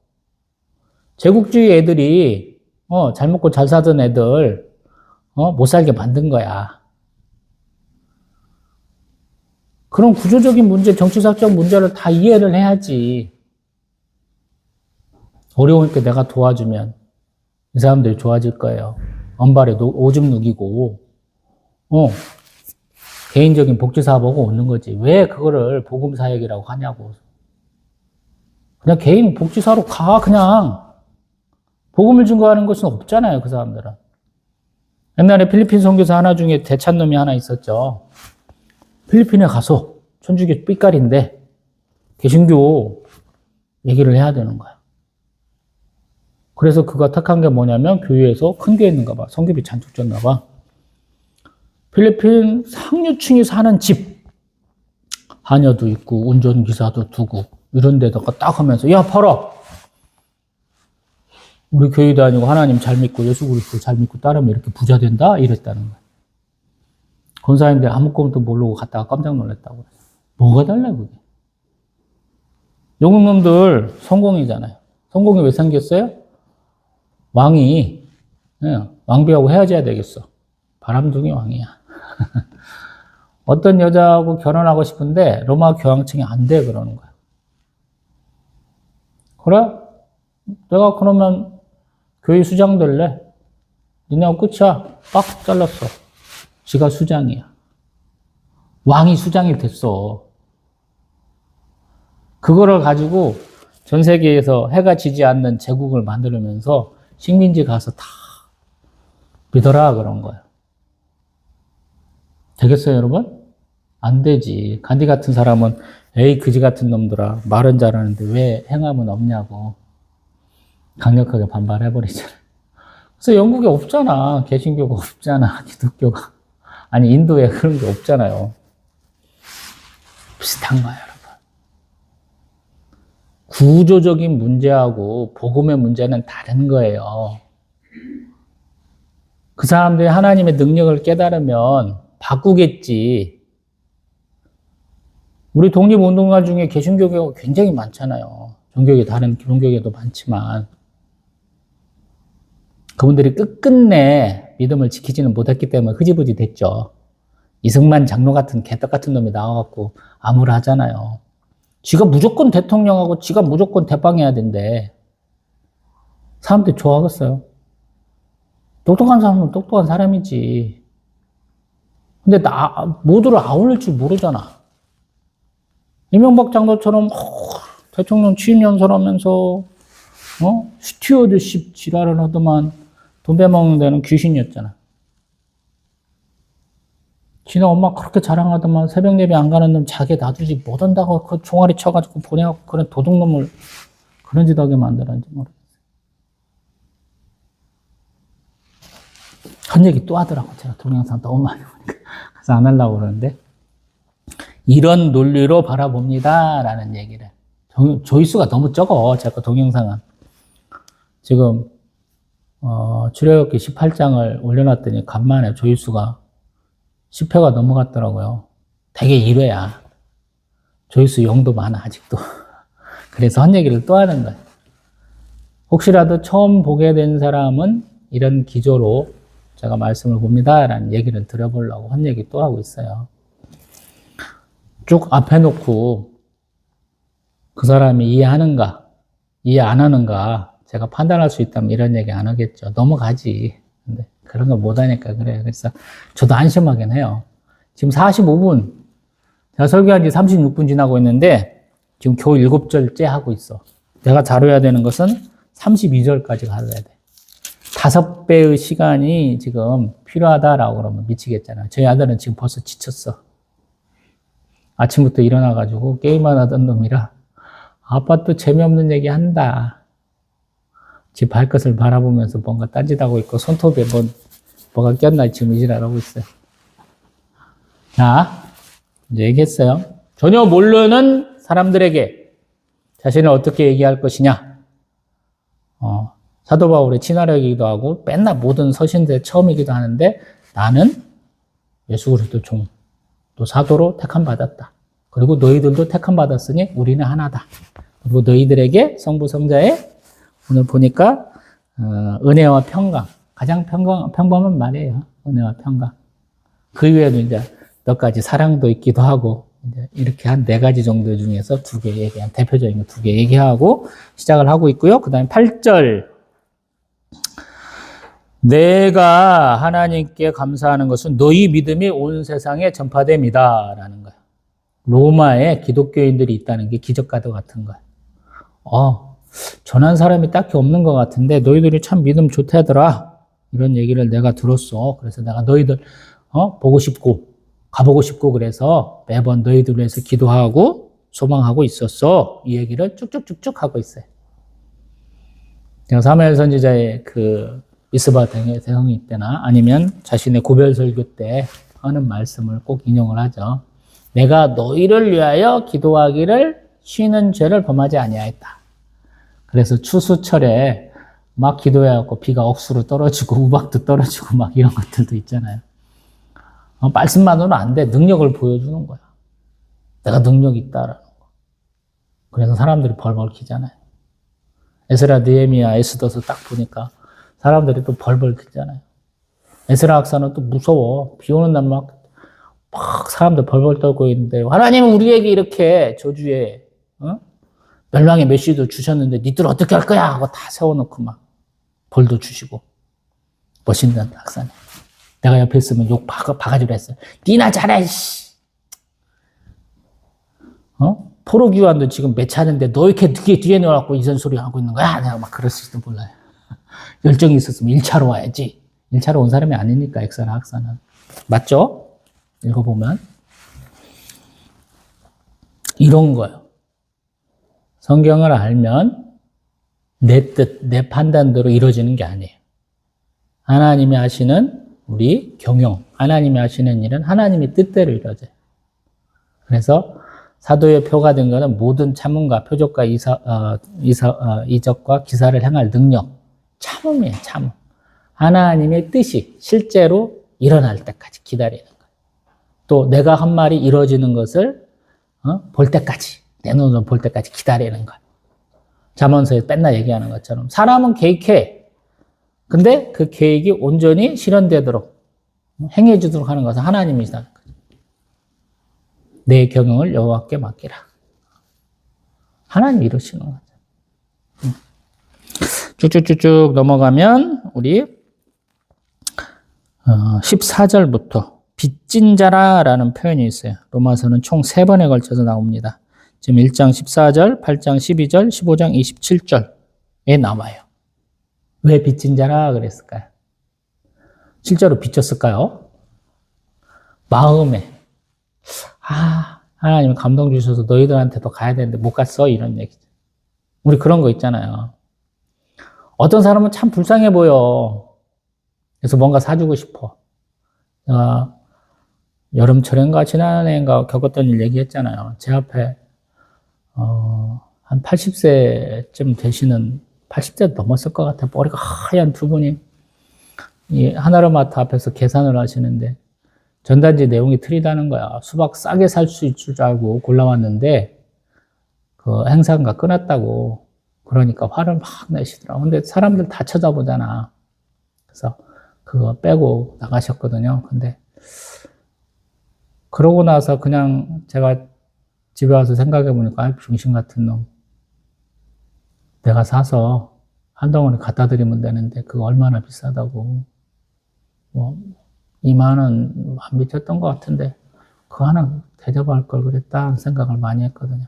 제국주의 애들이 잘 먹고 잘 사던 애들 못 살게 만든 거야. 그런 구조적인 문제, 정치사적 문제를 다 이해를 해야지. 어려우니까 내가 도와주면 이 사람들이 좋아질 거예요. 언발에 오줌 누기고 개인적인 복지사업하고 오는 거지. 왜 그거를 복음사역이라고 하냐고. 그냥 개인 복지사로 가, 그냥. 복음을 증거하는 것은 없잖아요, 그 사람들은. 옛날에 필리핀 선교사 하나 중에 대찬놈이 하나 있었죠. 필리핀에 가서 천주교 삐까리인데 개신교 얘기를 해야 되는 거야. 그래서 그가 택한 게 뭐냐면 교회에서 큰 교회 있는가 봐. 성교비 잔뜩 줬나 봐. 필리핀 상류층이 사는 집. 하녀도 있고 운전기사도 두고 이런 데다가 딱 하면서 야 팔아. 우리 교회 다니고 하나님 잘 믿고 예수 그리스도 잘 믿고 따르면 이렇게 부자 된다? 이랬다는 거야. 권사님들 아무것도 모르고 갔다가 깜짝 놀랐다고 그래. 뭐가 달라 그게? 영국놈들 성공이잖아요. 성공이 왜 생겼어요? 왕이 왕비하고 헤어져야 되겠어. 바람둥이 왕이야. 어떤 여자하고 결혼하고 싶은데 로마 교황청이 안 돼 그러는 거야. 그래? 내가 그러면 교회 수장 될래? 니네하고 끝이야. 빡 잘랐어. 지가 수장이야. 왕이 수장이 됐어. 그거를 가지고 전 세계에서 해가 지지 않는 제국을 만들면서 식민지 가서 다 믿어라 그런 거예요. 되겠어요, 여러분? 안 되지. 간디 같은 사람은 에이 그지 같은 놈들아 말은 잘하는데 왜 행함은 없냐고 강력하게 반발해버리잖아요. 그래서 영국에 없잖아. 개신교가 없잖아. 기독교가. 아니 인도에 그런 게 없잖아요. 비슷한 거예요, 여러분. 구조적인 문제하고 복음의 문제는 다른 거예요. 그 사람들이 하나님의 능력을 깨달으면 바꾸겠지. 우리 독립운동가 중에 개신교가 굉장히 많잖아요. 종교계, 다른 종교계도 많지만. 그분들이 끝끝내 믿음을 지키지는 못했기 때문에 흐지부지 됐죠. 이승만 장로 같은 개떡 같은 놈이 나와갖고 암울을 하잖아요. 지가 무조건 대통령하고 지가 무조건 대빵해야 된대. 사람들이 좋아하겠어요? 똑똑한 사람은 똑똑한 사람이지. 근데 모두를 아울릴 줄 모르잖아. 이명박 장로처럼 대통령 취임 연설하면서 스튜어드십 지랄을 하더만 돈 빼먹는 데는 귀신이었잖아. 지네 엄마 그렇게 자랑하더만 새벽 예배 안 가는 놈 자기 놔두지 못한다고 그 종아리 쳐가지고 보내갖고 그런 도둑놈을 그런 짓 하게 만들었는지 모르겠어요. 한 얘기 또 하더라고. 제가 동영상 너무 많이 보니까. 그래서 안 하려고 그러는데. 이런 논리로 바라봅니다. 라는 얘기를. 조회수가 너무 적어. 제가 동영상은. 지금, 출애굽기 18장을 올려놨더니 간만에 조회수가 10회가 넘어갔더라고요. 되게 1회야. 조회수 0도 많아, 아직도. 그래서 한 얘기를 또 하는 거예요. 혹시라도 처음 보게 된 사람은 이런 기조로 제가 말씀을 봅니다. 라는 얘기를 드려보려고 한 얘기 또 하고 있어요. 쭉 앞에 놓고 그 사람이 이해하는가, 이해 안 하는가 제가 판단할 수 있다면 이런 얘기 안 하겠죠. 넘어가지. 근데 그런 거 못하니까 그래요. 그래서 저도 안심하긴 해요. 지금 45분, 제가 설교한 지 36분 지나고 있는데 지금 겨우 7절째 하고 있어. 내가 다뤄야 되는 것은 32절까지 가야 돼. 5배의 시간이 지금 필요하다라고 그러면 미치겠잖아요. 저희 아들은 지금 벌써 지쳤어. 아침부터 일어나가지고 게임만 하던 놈이라 아빠 또 재미없는 얘기 한다. 집 발끝을 바라보면서 뭔가 딴짓하고 있고 손톱에 뭐가 꼈나 지금 이 지랄하고 있어요. 자, 이제 얘기했어요. 전혀 모르는 사람들에게 자신을 어떻게 얘기할 것이냐. 사도 바울의 친화력이기도 하고 맨날 모든 서신들 처음이기도 하는데 나는 예수 그리스도 종, 또 사도로 택함 받았다. 그리고 너희들도 택함 받았으니 우리는 하나다. 그리고 너희들에게 성부 성자의 오늘 보니까 은혜와 평강, 가장 평범한 말이에요. 은혜와 평강. 그 이외에도 이제 몇 가지 사랑도 있기도 하고 이제 이렇게 한 4가지 정도 중에서 2개 얘기한 대표적인 거 2개 얘기하고 시작을 하고 있고요. 그 다음에 8절. 내가 하나님께 감사하는 것은 너희 믿음이 온 세상에 전파됩니다. 라는 거예요. 로마에 기독교인들이 있다는 게 기적과도 같은 거예요. 전한 사람이 딱히 없는 것 같은데 너희들이 참 믿음 좋다더라. 이런 얘기를 내가 들었어. 그래서 내가 너희들 보고 싶고 가보고 싶고 그래서 매번 너희들 위해서 기도하고 소망하고 있었어. 이 얘기를 쭉쭉쭉쭉 하고 있어요. 제가 사무엘 선지자의 그 미스바 대성이 때나 아니면 자신의 고별 설교 때 하는 말씀을 꼭 인용을 하죠. 내가 너희를 위하여 기도하기를 쉬는 죄를 범하지 아니하였다. 그래서 추수철에 막 기도해갖고 비가 억수로 떨어지고 우박도 떨어지고 막 이런 것들도 있잖아요. 말씀만으로는 안 돼. 능력을 보여주는 거야. 내가 능력이 있다라는 거. 그래서 사람들이 벌벌 키잖아요. 에스라, 느헤미야, 에스더서 딱 보니까 사람들이 또 벌벌 키잖아요. 에스라 학사는 또 무서워. 비 오는 날 막 사람들 벌벌 떨고 있는데 하나님은 우리에게 이렇게 저주에 멸망의 메시도 주셨는데 니들 어떻게 할 거야 하고 다 세워놓고 막 벌도 주시고 멋있는 학사네. 내가 옆에 있으면 욕 바가지로 했어요. 니나 잘해. 포로기관도 지금 몇 차는데 너 이렇게 뒤에 놓아갖고 이런 소리 하고 있는 거야? 내가 막 그랬을지도 몰라요. 열정이 있었으면 1차로 와야지. 1차로 온 사람이 아니니까 엑사나 학사는. 맞죠? 읽어보면 이런 거예요. 성경을 알면 내 뜻, 내 판단대로 이루어지는 게 아니에요. 하나님이 하시는 우리 경영, 하나님이 하시는 일은 하나님의 뜻대로 이루어져요. 그래서 사도의 표가 된 것은 모든 참음과 표적과 이적과 기사를 행할 능력. 참음이에요, 참음. 하나님의 뜻이 실제로 일어날 때까지 기다리는 거예요. 또 내가 한 말이 이루어지는 것을 볼 때까지, 내 눈으로 볼 때까지 기다리는 거예요. 잠언서에 맨날 얘기하는 것처럼 사람은 계획해. 근데 그 계획이 온전히 실현되도록 행해주도록 하는 것은 하나님이시다는 거죠. 내 경영을 여호와께 맡기라. 하나님 이루시는 거죠. 쭉쭉쭉쭉 넘어가면 우리 14절부터 빚진 자라라는 표현이 있어요. 로마서는 총 3번에 걸쳐서 나옵니다. 지금 1장 14절, 8장 12절, 15장 27절에 나와요. 왜 빚진 자라 그랬을까요? 실제로 빚졌을까요? 마음에 하나님 감동 주셔서 너희들한테도 가야 되는데 못 갔어 이런 얘기죠. 우리 그런 거 있잖아요. 어떤 사람은 참 불쌍해 보여. 그래서 뭔가 사주고 싶어. 여름철인가 지난해인가 겪었던 일 얘기했잖아요. 제 앞에 한 80세쯤 되시는 80세 넘었을 것 같아요. 머리가 하얀 두 분이 이 하나로마트 앞에서 계산을 하시는데 전단지 내용이 틀리다는 거야. 수박 싸게 살 수 있을 줄 알고 골라왔는데 그 행사가 끊었다고 그러니까 화를 막 내시더라고. 근데 사람들 다 쳐다보잖아. 그래서 그거 빼고 나가셨거든요. 근데 그러고 나서 그냥 제가 집에 와서 생각해 보니까 중심 같은 놈. 내가 사서 한 덩어리 갖다 드리면 되는데 그거 얼마나 비싸다고. 뭐 2만 원 안 미쳤던 것 같은데 그거 하나 대접할 걸 그랬다는 생각을 많이 했거든요.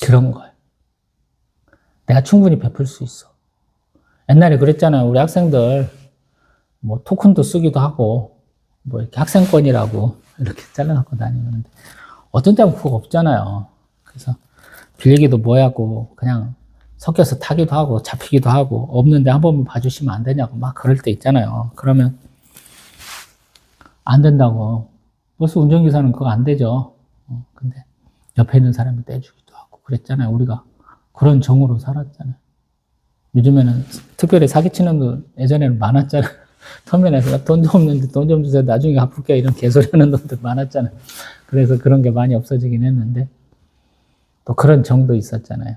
그런 거예요. 내가 충분히 베풀 수 있어. 옛날에 그랬잖아요. 우리 학생들 뭐 토큰도 쓰기도 하고 뭐 이렇게 학생권이라고 이렇게 잘라갖고 다니는데 어떤 때는 그거 없잖아요. 그래서 빌리기도 뭐하고 그냥 섞여서 타기도 하고 잡히기도 하고 없는데 한 번만 봐주시면 안 되냐고 막 그럴 때 있잖아요. 그러면 안 된다고. 벌써 운전기사는 그거 안 되죠. 근데 옆에 있는 사람이 떼주기도 하고 그랬잖아요. 우리가 그런 정으로 살았잖아요. 요즘에는 특별히 사기치는 분 예전에는 많았잖아요. 터미널에서 돈 좀 없는데 돈 좀 주세요. 나중에 갚을게. 이런 개소리 하는 놈들 많았잖아요. 그래서 그런 게 많이 없어지긴 했는데 또 그런 정도 있었잖아요.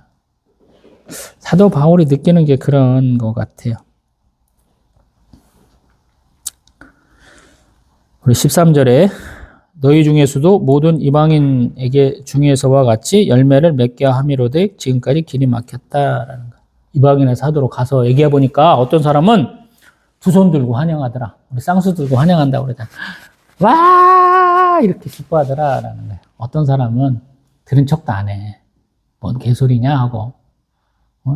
사도 바울이 느끼는 게 그런 것 같아요. 우리 13절에 너희 중에서도 모든 이방인에게 중에서와 같이 열매를 맺게 함이로되 지금까지 길이 막혔다라는 거. 이방인의 사도로 가서 얘기해 보니까 어떤 사람은 두 손 들고 환영하더라. 우리 쌍수 들고 환영한다고 그러잖아. 와 이렇게 기뻐하더라라는 거예요. 어떤 사람은 들은 척도 안 해. 뭔 개소리냐 하고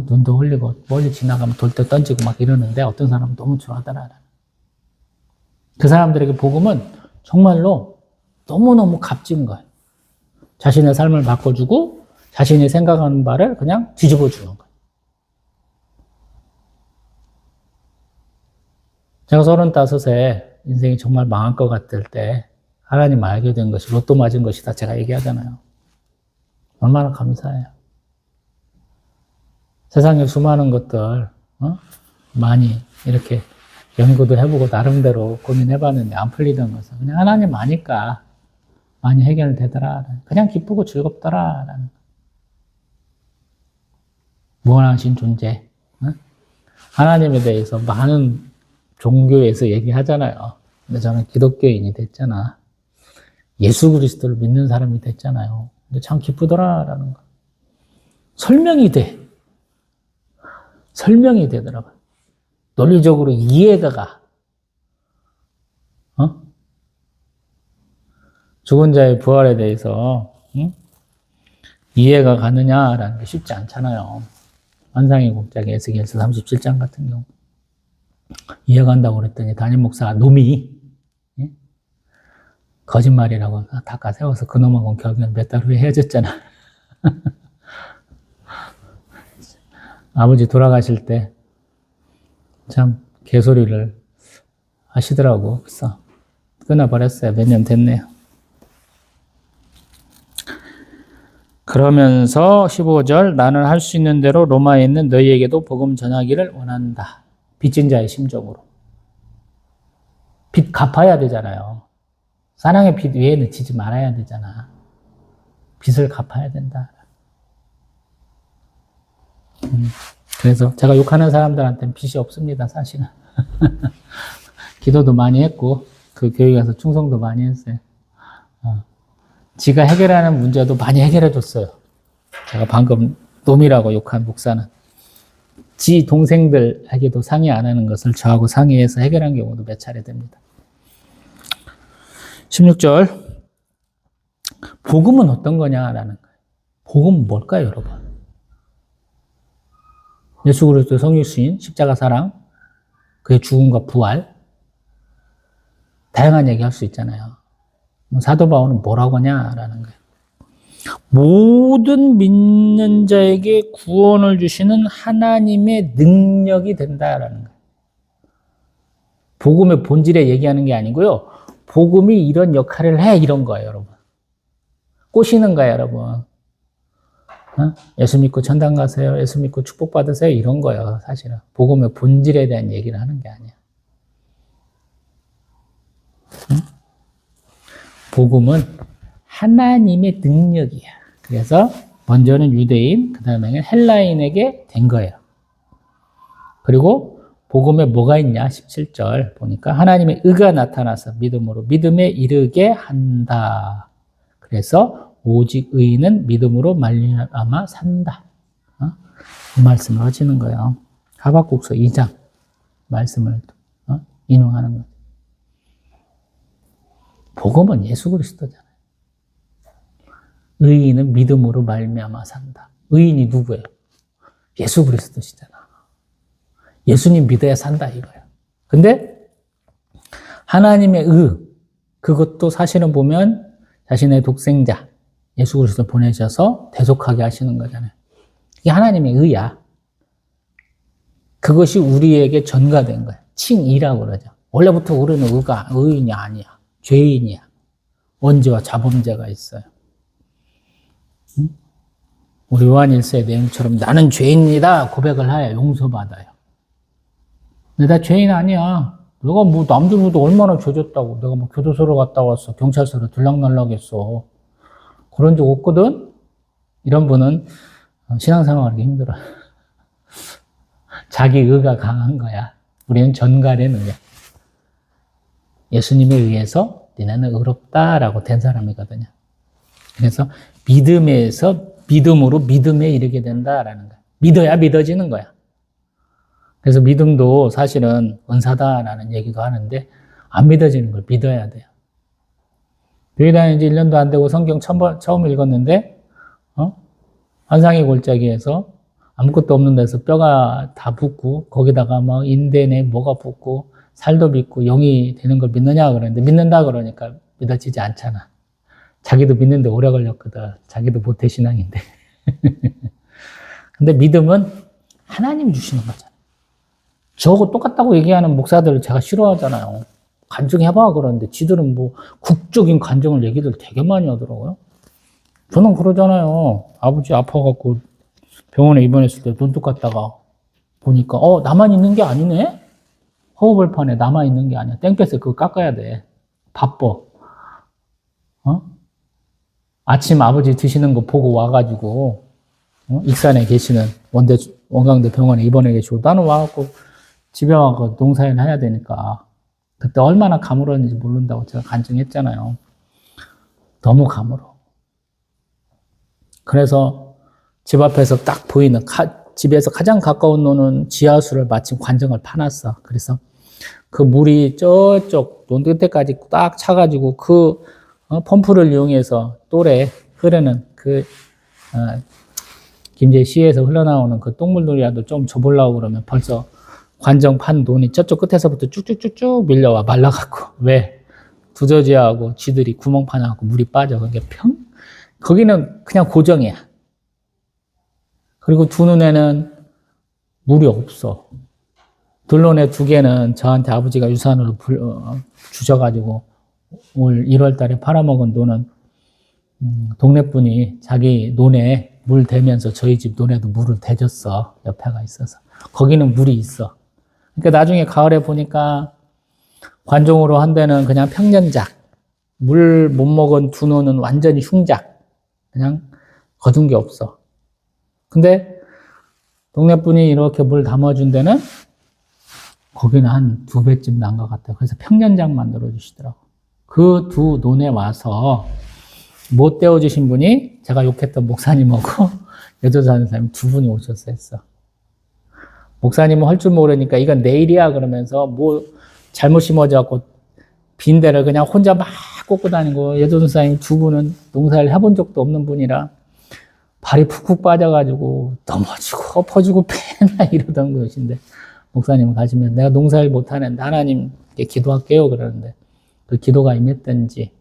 눈도 흘리고 멀리 지나가면 돌대 던지고 막 이러는데 어떤 사람은 너무 좋아하더라. 그 사람들에게 복음은 정말로 너무너무 값진 거예요. 자신의 삶을 바꿔주고 자신이 생각하는 바를 그냥 뒤집어 주는 거예요. 제가 35에 인생이 정말 망할 것 같을 때 하나님 알게 된 것이 로또 맞은 것이다 제가 얘기하잖아요. 얼마나 감사해요. 세상에 수많은 것들 많이 이렇게 연구도 해보고 나름대로 고민해봤는데 안 풀리던 것은 그냥 하나님 아니까 많이 해결되더라. 그냥 기쁘고 즐겁더라. 무한하신 존재. 하나님에 대해서 많은 종교에서 얘기하잖아요. 근데 저는 기독교인이 됐잖아. 예수 그리스도를 믿는 사람이 됐잖아요. 근데 참 기쁘더라라는 거. 설명이 돼. 설명이 되더라고요. 논리적으로 이해가 가. 죽은 자의 부활에 대해서 이해가 가느냐라는 게 쉽지 않잖아요. 환상의 곡작의 에스겔서 37장 같은 경우. 이해가 간다고 그랬더니 담임 목사가 놈이 거짓말이라고 닦아 세워서 그놈하고는 결국엔 몇 달 후에 헤어졌잖아. 아버지 돌아가실 때 참 개소리를 하시더라고. 그래서 끊어버렸어요. 몇 년 됐네요. 그러면서 15절 나는 할 수 있는 대로 로마에 있는 너희에게도 복음 전하기를 원한다. 빚진 자의 심정으로. 빚 갚아야 되잖아요. 사랑의 빚 외에는 지지 말아야 되잖아. 빚을 갚아야 된다. 그래서 제가 욕하는 사람들한테는 빚이 없습니다, 사실은. 기도도 많이 했고 그 교회 가서 충성도 많이 했어요. 지가 해결하는 문제도 많이 해결해 줬어요. 제가 방금 놈이라고 욕한 목사는 지 동생들에게도 상의 안 하는 것을 저하고 상의해서 해결한 경우도 몇 차례 됩니다. 16절 복음은 어떤 거냐라는 거예요. 복음은 뭘까요, 여러분? 예수 그리스도의 성육신, 십자가 사랑, 그의 죽음과 부활, 다양한 얘기 할 수 있잖아요. 사도 바울은 뭐라고 하냐라는 거예요. 모든 믿는 자에게 구원을 주시는 하나님의 능력이 된다라는 거예요. 복음의 본질에 얘기하는 게 아니고요. 복음이 이런 역할을 해 이런 거예요, 여러분. 꼬시는 거예요, 여러분. 예수 믿고 천당 가세요. 예수 믿고 축복받으세요. 이런 거예요, 사실은. 복음의 본질에 대한 얘기를 하는 게 아니야. 복음은 하나님의 능력이야. 그래서 먼저는 유대인, 그 다음에는 헬라인에게 된 거예요. 그리고 복음에 뭐가 있냐? 17절 보니까 하나님의 의가 나타나서 믿음으로 믿음에 이르게 한다. 그래서 오직 의인은 믿음으로 말미암아 산다. 이 말씀을 하시는 거예요. 하박국서 2장 말씀을 인용하는 거예요. 복음은 예수 그리스도잖아요. 의인은 믿음으로 말미암아 산다. 의인이 누구예요? 예수 그리스도시잖아. 예수님 믿어야 산다 이거예요. 근데 하나님의 의, 그것도 사실은 보면 자신의 독생자 예수 그리스도 보내셔서 대속하게 하시는 거잖아요. 이게 하나님의 의야. 그것이 우리에게 전가된 거예요. 칭의라고 그러죠. 원래부터 우리는 의인이 아니야. 죄인이야. 원죄와 자범죄가 있어요. 우리 요한 1서의 내용처럼 나는 죄인이다 고백을 하여 용서받아요. 근데 나 죄인 아니야. 내가 뭐 남들보다 얼마나 죄졌다고. 내가 뭐 교도소로 갔다 왔어. 경찰서로 들락날락했어. 그런 적 없거든? 이런 분은 신앙생활하기 힘들어. 자기 의가 강한 거야. 우리는 전갈의 의야. 예수님에 의해서 너네는 의롭다라고 된 사람이거든요. 그래서 믿음에서 믿음으로 믿음에 이르게 된다라는 거야. 믿어야 믿어지는 거야. 그래서 믿음도 사실은 은사다라는 얘기도 하는데 안 믿어지는 걸 믿어야 돼요. 교회 다닌 지 1년도 안 되고 성경 처음 읽었는데 환상의 골짜기에서 아무것도 없는 데서 뼈가 다 붙고 거기다가 막 인대네 뭐가 붙고 살도 믿고 영이 되는 걸 믿느냐 그러는데 믿는다 그러니까 믿어지지 않잖아. 자기도 믿는데 오래 걸렸거든. 자기도 모태신앙인데. 근데 믿음은 하나님이 주시는 거잖아. 저거 똑같다고 얘기하는 목사들을 제가 싫어하잖아요. 간증해봐 그러는데 지들은 뭐 국적인 간증을 얘기들 되게 많이 하더라고요. 저는 그러잖아요. 아버지 아파갖고 병원에 입원했을 때 눈독 갔다가 보니까 나만 있는 게 아니네? 호흡을판에 나만 있는 게 아니야. 땡볕에 그거 깎아야 돼. 바빠. 아침 아버지 드시는 거 보고 와가지고 익산에 계시는 원광대 병원에 입원해 계시고 나는 와갖고 집에 와서 농사일 해야 되니까 그때 얼마나 가물었는지 모른다고 제가 간증했잖아요. 너무 가물어. 그래서 집 앞에서 딱 보이는 집에서 가장 가까운 노는 지하수를 마침 관정을 파놨어. 그래서 그 물이 저쪽 논 끝에까지 딱 차가지고 그 펌프를 이용해서 또래 흐르는 김제시에서 흘러나오는 그 똥물놀이라도 좀 줘보려고 그러면 벌써 관정판 논이 저쪽 끝에서부터 쭉쭉쭉쭉 밀려와 말라갖고 왜 두저지하고 쥐들이 구멍 파놔갖고 물이 빠져. 그게 거기는 그냥 고정이야. 그리고 두 눈에는 물이 없어. 들론에 2개는 저한테 아버지가 유산으로 주셔가지고 올 1월 달에 팔아먹은 돈은 동네 분이 자기 논에 물 대면서 저희 집 논에도 물을 대줬어. 옆에가 있어서. 거기는 물이 있어. 그러니까 나중에 가을에 보니까 관종으로 한 데는 그냥 평년작. 물 못 먹은 두 논은 완전히 흉작. 그냥 거둔 게 없어. 근데 동네 분이 이렇게 물 담아준 데는 거기는 한 2배쯤 난 것 같아요. 그래서 평년작 만들어 주시더라고. 그 두 논에 와서 못 떼어주신 분이 제가 욕했던 목사님하고 여자 사는 사람이 2분이 오셨어 했어. 목사님은 할 줄 모르니까 이건 내일이야 그러면서 뭐 잘못 심어져갖고 빈 데를 그냥 혼자 막 꽂고 다니고 여자 사장님 2분은 농사를 해본 적도 없는 분이라 발이 푹푹 빠져가지고 넘어지고 엎어지고 맨날 이러던 것인데 목사님 가시면 내가 농사일 못하는데 하나님께 기도할게요 그러는데 그 기도가 임했든지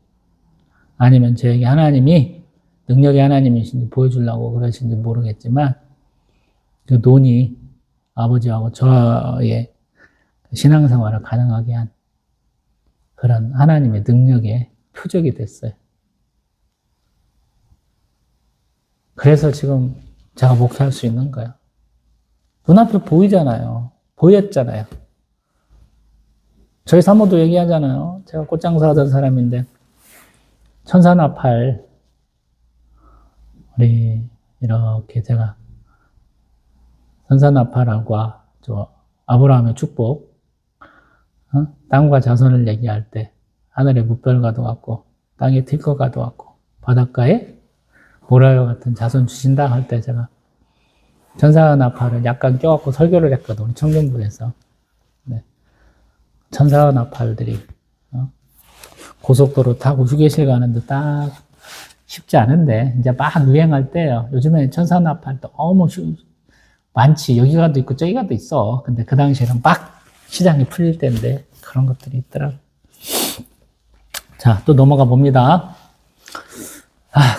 아니면 저에게 하나님이 능력의 하나님이신지 보여주려고 그러신지 모르겠지만 그 논이 아버지하고 저의 신앙생활을 가능하게 한 그런 하나님의 능력의 표적이 됐어요. 그래서 지금 제가 목회할 수 있는 거예요. 눈앞에 보이잖아요. 보였잖아요. 저희 사모도 얘기하잖아요. 제가 꽃장사 하던 사람인데 천사나팔 우리 이렇게 제가 천사나팔과 저 아브라함의 축복 땅과 자손을 얘기할 때 하늘에 무별과도 같고 땅에 들것과도 같고 바닷가에 모래와 같은 자손 주신다 할 때 제가 천사나팔을 약간 껴갖고 설교를 했거든. 우리 청정부에서. 네. 천사나팔들이 고속도로 타고 휴게실 가는데 딱 쉽지 않은데 이제 막 유행할 때요. 요즘에 천사나팔 너무 많지. 여기가도 있고 저기가도 있어. 근데 그 당시에는 막 시장이 풀릴 때인데 그런 것들이 있더라고요. 자, 또 넘어가 봅니다.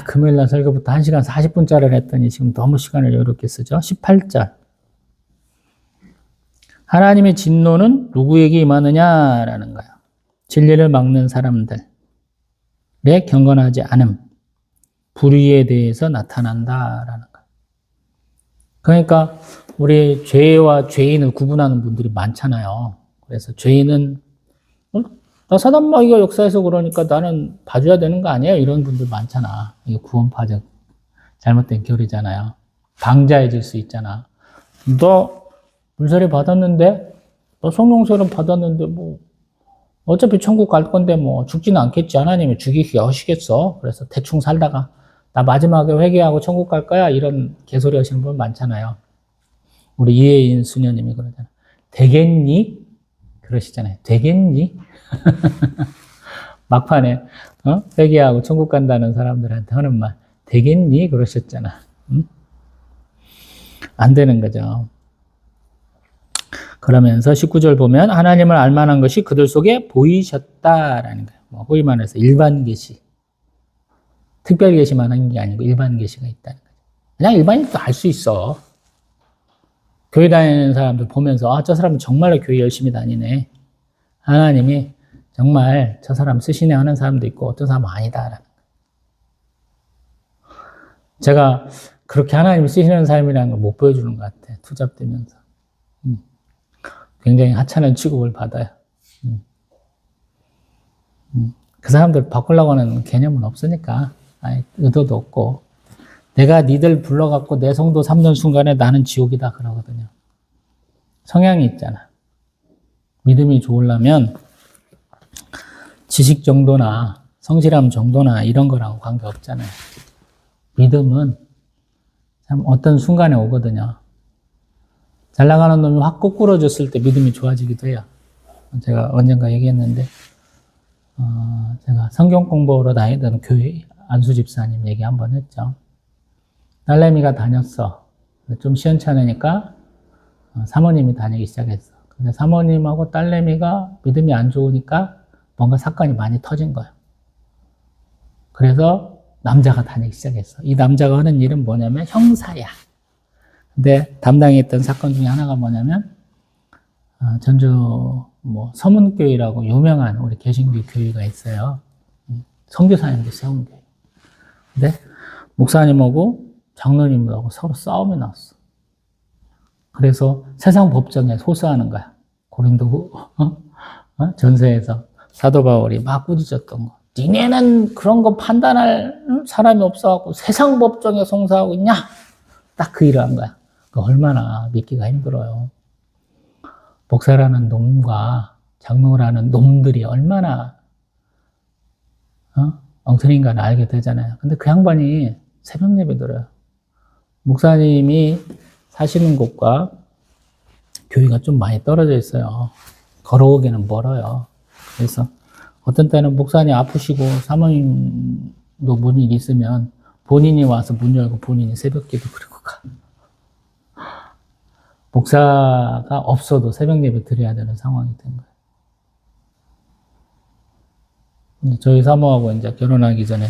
금요일날 설교부터 1시간 40분짜리를 했더니 지금 너무 시간을 여유롭게 쓰죠. 18절. 하나님의 진노는 누구에게 임하느냐라는 거예요. 진리를 막는 사람들의 경건하지 않음, 불의에 대해서 나타난다라는 거예요. 그러니까 우리 죄와 죄인을 구분하는 분들이 많잖아요. 그래서 죄인은 나 사단마귀가 역사에서 그러니까 나는 봐줘야 되는 거 아니에요? 이런 분들 많잖아. 이게 구원파적 잘못된 교리잖아요. 방자해질 수 있잖아. 너 물세례 받았는데, 너 성령세례 받았는데 뭐 어차피 천국 갈 건데 뭐 죽지는 않겠지. 하나님이 죽이게 하시겠어. 그래서 대충 살다가 나 마지막에 회개하고 천국 갈 거야. 이런 개소리 하시는 분 많잖아요. 우리 이혜인 수녀님이 그러잖아. 되겠니? 그러시잖아요. 되겠니? 막판에 회개하고 천국 간다는 사람들한테 하는 말 되겠니? 그러셨잖아. 응? 안 되는 거죠. 그러면서 19절 보면 하나님을 알만한 것이 그들 속에 보이셨다라는 거예요. 뭐 소위 말해서 일반 계시. 특별 계시만 한 게 아니고 일반 계시가 있다는 거죠. 그냥 일반인도 알 수 있어. 교회 다니는 사람들 보면서 저 사람은 정말로 교회 열심히 다니네. 하나님이 정말 저 사람 쓰시네 하는 사람도 있고 어떤 사람은 아니다라는 거예요. 제가 그렇게 하나님이 쓰시는 삶이라는 걸 못 보여주는 것 같아. 투잡되면서. 굉장히 하찮은 취급을 받아요. 그 사람들 바꾸려고 하는 개념은 없으니까 의도도 없고 내가 니들 불러갖고 내 성도 삼는 순간에 나는 지옥이다 그러거든요. 성향이 있잖아. 믿음이 좋으려면 지식 정도나 성실함 정도나 이런 거랑 관계없잖아요. 믿음은 참 어떤 순간에 오거든요. 잘 나가는 놈이 확 꼬꾸러졌을 때 믿음이 좋아지기도 해요. 제가 언젠가 얘기했는데 제가 성경 공부하러 다니던 교회 안수 집사님 얘기 한번 했죠. 딸내미가 다녔어. 좀 시원찮으니까 사모님이 다니기 시작했어. 근데 사모님하고 딸내미가 믿음이 안 좋으니까 뭔가 사건이 많이 터진 거예요. 그래서 남자가 다니기 시작했어. 이 남자가 하는 일은 뭐냐면 형사야. 근데 담당했던 사건 중에 하나가 뭐냐면 전주 서문교회라고 유명한 우리 개신교 교회가 있어요. 선교사님들 세운 교회. 근데 목사님하고 장로님하고 서로 싸움이 났어. 그래서 세상 법정에 소수하는 거야. 고린도 전서에서 사도 바울이 막 꾸짖었던 거. 니네는 그런 거 판단할 사람이 없어갖고 세상 법정에 송사하고 있냐? 딱 그 일을 한 거야. 얼마나 믿기가 힘들어요. 목사라는 놈과 장로라는 놈들이 얼마나 엉터리인가를 알게 되잖아요. 근데 그 양반이 새벽 예배 드려요. 목사님이 사시는 곳과 교회가 좀 많이 떨어져 있어요. 걸어오기는 멀어요. 그래서 어떤 때는 목사님 아프시고 사모님도 무슨 일이 있으면 본인이 와서 문 열고 본인이 새벽 기도 그리고 가. 목사가 없어도 새벽 예배 드려야 되는 상황이 된 거예요. 저희 사모하고 이제 결혼하기 전에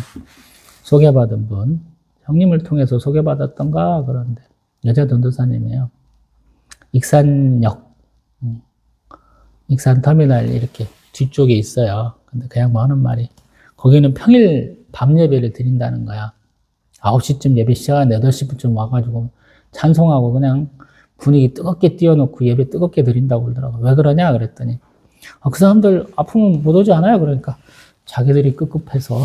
소개받은 분, 형님을 통해서 소개받았던가 그런데 여자 전도사님이에요. 익산역, 익산 터미널 이렇게 뒤쪽에 있어요. 근데 그 양반 하는 말이 거기는 평일 밤 예배를 드린다는 거야. 9시쯤 예배 시작하는데 8시쯤 와가지고 찬송하고 그냥 분위기 뜨겁게 띄워놓고 예배 뜨겁게 드린다고 그러더라고요. 왜 그러냐 그랬더니 그 사람들 아프면 못 오지 않아요? 그러니까 자기들이 급급해서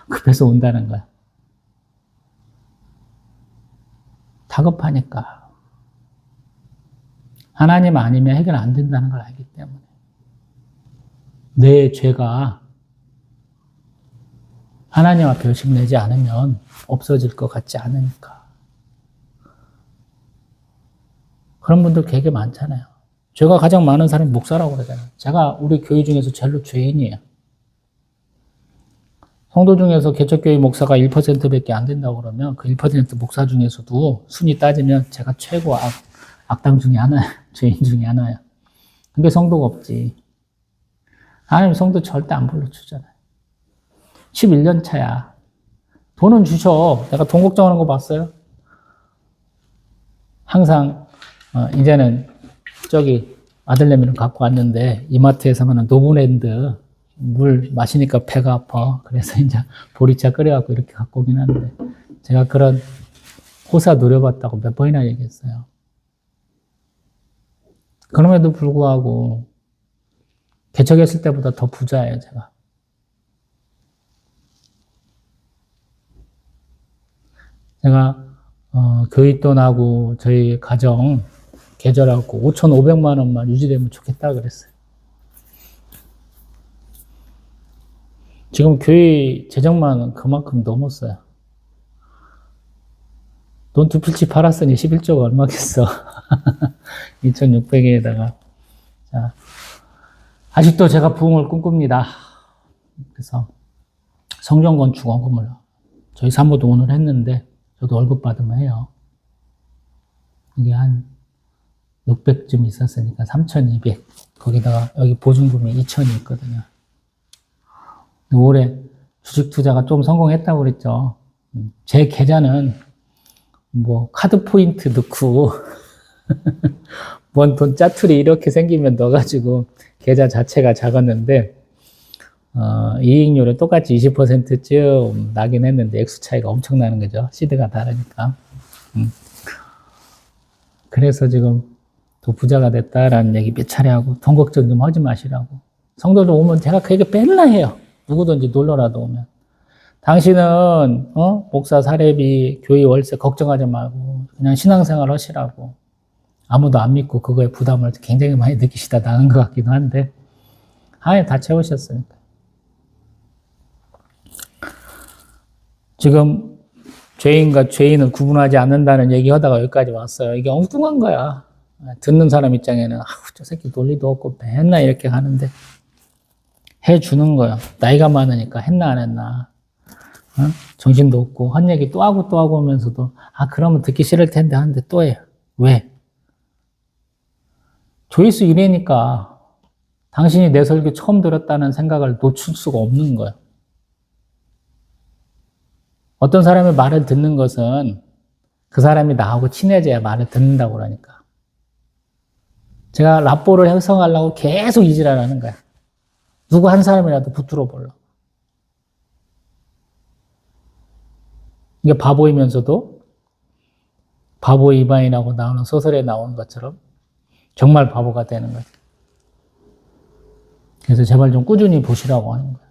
급해서 온다는 거야. 다급하니까. 하나님 아니면 해결 안 된다는 걸 알기 때문에. 내 죄가 하나님 앞에 의심내지 않으면 없어질 것 같지 않으니까. 그런 분들 되게 많잖아요. 죄가 가장 많은 사람이 목사라고 그러잖아요. 제가 우리 교회 중에서 제일로 죄인이에요. 성도 중에서 개척교회 목사가 1%밖에 안 된다고 그러면 그 1% 목사 중에서도 순위 따지면 제가 최고 악당 중에 하나예요. 죄인 중에 하나예요. 근데 성도가 없지. 하나님 성도 절대 안 불러주잖아요. 11년 차야. 돈은 주셔. 내가 돈 걱정하는 거 봤어요? 항상 이제는 저기 아들내미를 갖고 왔는데 이마트에서 하는 노브랜드 물 마시니까 배가 아파. 그래서 이제 보리차 끓여갖고 이렇게 갖고 오긴 하는데 제가 그런 호사 노려봤다고 몇 번이나 얘기했어요. 그럼에도 불구하고 개척했을 때보다 더 부자예요, 제가. 제가 교회 돈하고 저희 가정 계절하고 5,500만 원만 유지되면 좋겠다 그랬어요. 지금 교회 재정만 그만큼 넘었어요. 돈 두 필지 팔았으니 11조가 얼마겠어. 2,600에다가. 자, 아직도 제가 부흥을 꿈꿉니다. 그래서 성전 건축 원금을 저희 사모도 오늘 했는데 저도 월급 받으면 해요. 이게 한 600쯤 있었으니까 3,200. 거기다가 여기 보증금이 2,000이 있거든요. 올해 주식 투자가 좀 성공했다고 그랬죠. 제 계좌는 뭐 카드 포인트 넣고 뭔 돈 짜투리 이렇게 생기면 넣어가지고 계좌 자체가 작았는데 이익률은 똑같이 20%쯤 나긴 했는데 액수 차이가 엄청 나는 거죠. 시대가 다르니까. 그래서 지금 더 부자가 됐다라는 얘기 몇 차례 하고 돈 걱정 좀 하지 마시라고. 성도들 오면 제가 그 얘기 뺄라 해요. 누구든지 놀러라도 오면. 당신은 목사 사례비, 교회 월세 걱정하지 말고 그냥 신앙생활 하시라고. 아무도 안 믿고 그거에 부담을 굉장히 많이 느끼시다 나는 것 같기도 한데 다 채우셨으니까. 지금 죄인과 죄인을 구분하지 않는다는 얘기하다가 여기까지 왔어요. 이게 엉뚱한 거야. 듣는 사람 입장에는 저 새끼 논리도 없고 맨날 이렇게 하는데 해주는 거야. 나이가 많으니까 했나 안 했나. 정신도 없고 한 얘기 또 하고 하면서도 그러면 듣기 싫을 텐데 하는데 또 해요. 왜? 조회수 1회니까 당신이 내 설교 처음 들었다는 생각을 놓칠 수가 없는 거예요. 어떤 사람의 말을 듣는 것은 그 사람이 나하고 친해져야 말을 듣는다고 그러니까. 제가 라뽀를 형성하려고 계속 이질하는 거야. 누구 한 사람이라도 붙들어 보려고. 이게 바보이면서도 바보 이방인하고 나오는 소설에 나오는 것처럼 정말 바보가 되는 거죠. 그래서 제발 좀 꾸준히 보시라고 하는 거예요.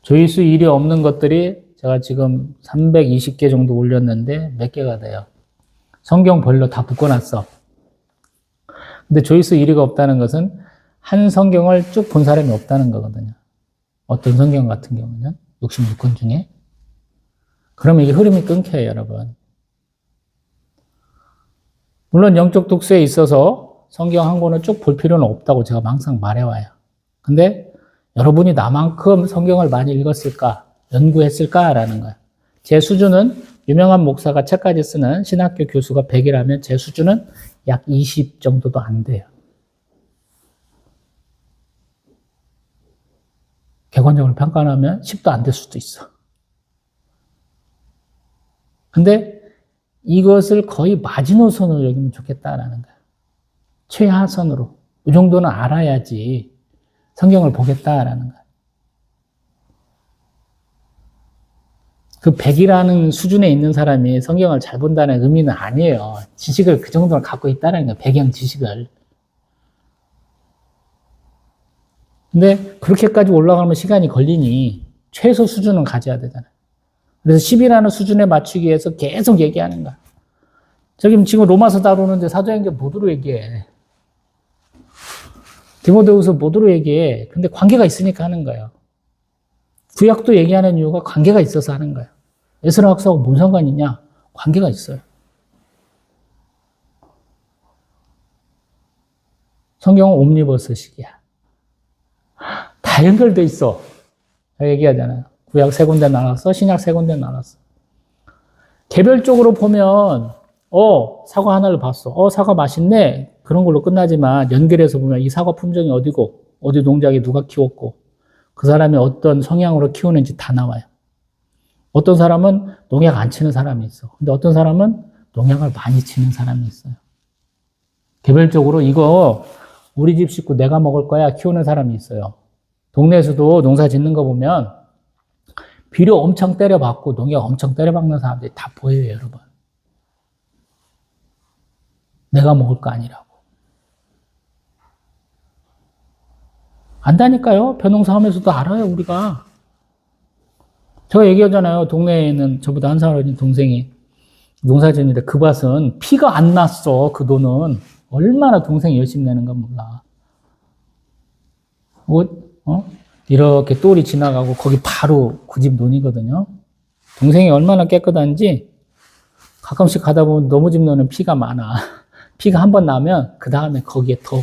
조회수 1위 없는 것들이 제가 지금 320개 정도 올렸는데 몇 개가 돼요. 성경 별로 다 묶어놨어. 근데 조회수 1위가 없다는 것은 한 성경을 쭉 본 사람이 없다는 거거든요. 어떤 성경 같은 경우는 66권 중에. 그러면 이게 흐름이 끊겨요, 여러분. 물론 영적 독서에 있어서 성경 한 권을 쭉 볼 필요는 없다고 제가 항상 말해와요. 근데 여러분이 나만큼 성경을 많이 읽었을까, 연구했을까라는 거예요. 제 수준은 유명한 목사가 책까지 쓰는 신학교 교수가 100이라면 제 수준은 약 20 정도도 안 돼요. 객관적으로 평가하면 10도 안 될 수도 있어. 근데 이것을 거의 마지노선으로 여기면 좋겠다라는 거예요. 최하선으로. 이 정도는 알아야지 성경을 보겠다라는 거예요. 그 100이라는 수준에 있는 사람이 성경을 잘 본다는 의미는 아니에요. 지식을 그 정도는 갖고 있다는 거예요. 배경 지식을. 근데 그렇게까지 올라가면 시간이 걸리니 최소 수준은 가져야 되잖아요. 그래서 10이라는 수준에 맞추기 위해서 계속 얘기하는 거야. 저기 지금 로마서 다루는데 사도행전 뭐로 얘기해? 디모데후서 뭐로 얘기해? 근데 관계가 있으니까 하는 거예요. 구약도 얘기하는 이유가 관계가 있어서 하는 거예요. 에스라 학사하고 뭔 상관이냐? 관계가 있어요. 성경은 옴니버스식이야. 다 연결돼 있어. 얘기하잖아요. 구약 3군데 나눴어. 신약 3군데 나눴어. 개별적으로 보면 사과 하나를 봤어. 사과 맛있네. 그런 걸로 끝나지만 연결해서 보면 이 사과 품종이 어디고 어디 농장에 누가 키웠고 그 사람이 어떤 성향으로 키우는지 다 나와요. 어떤 사람은 농약 안 치는 사람이 있어. 근데 어떤 사람은 농약을 많이 치는 사람이 있어요. 개별적으로 이거 우리 집 식구 내가 먹을 거야 키우는 사람이 있어요. 동네에서도 농사 짓는 거 보면 비료 엄청 때려박고 농약 엄청 때려박는 사람들이 다 보여요, 여러분. 내가 먹을 거 아니라고. 안다니까요. 벼농사 하면서도 알아요, 우리가. 제가 얘기하잖아요. 동네에 있는 저보다 한 살 어린 동생이 농사 짓는데 그 밭은 피가 안 났어. 그 돈은. 얼마나 동생이 열심히 내는가 몰라. 이렇게 똘이 지나가고 거기 바로 그 집 논이거든요. 동생이 얼마나 깨끗한지 가끔씩 가다 보면 너무 집 논은 피가 많아. 피가 한 번 나면 그 다음에 거기에 더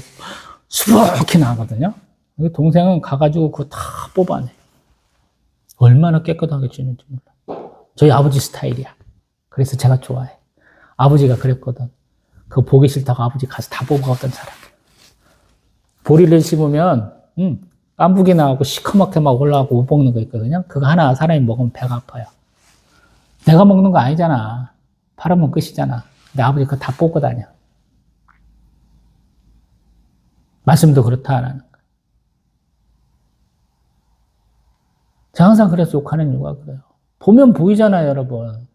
수북히 나거든요. 동생은 가가지고 그거 다 뽑아내. 얼마나 깨끗하게 지는지 몰라. 저희 아버지 스타일이야. 그래서 제가 좋아해. 아버지가 그랬거든. 그거 보기 싫다고 아버지 가서 다 뽑아오던 사람. 보리를 심으면 깐부기 나고 시커멓게 막 올라가고 못 먹는 거 있거든요. 그거 하나 사람이 먹으면 배가 아파요. 내가 먹는 거 아니잖아. 팔으면 끝이잖아. 근데 아버지 그거 다 뽑고 다녀. 말씀도 그렇다라는 거. 제가 항상 그래서 욕하는 이유가 그래요. 보면 보이잖아요, 여러분.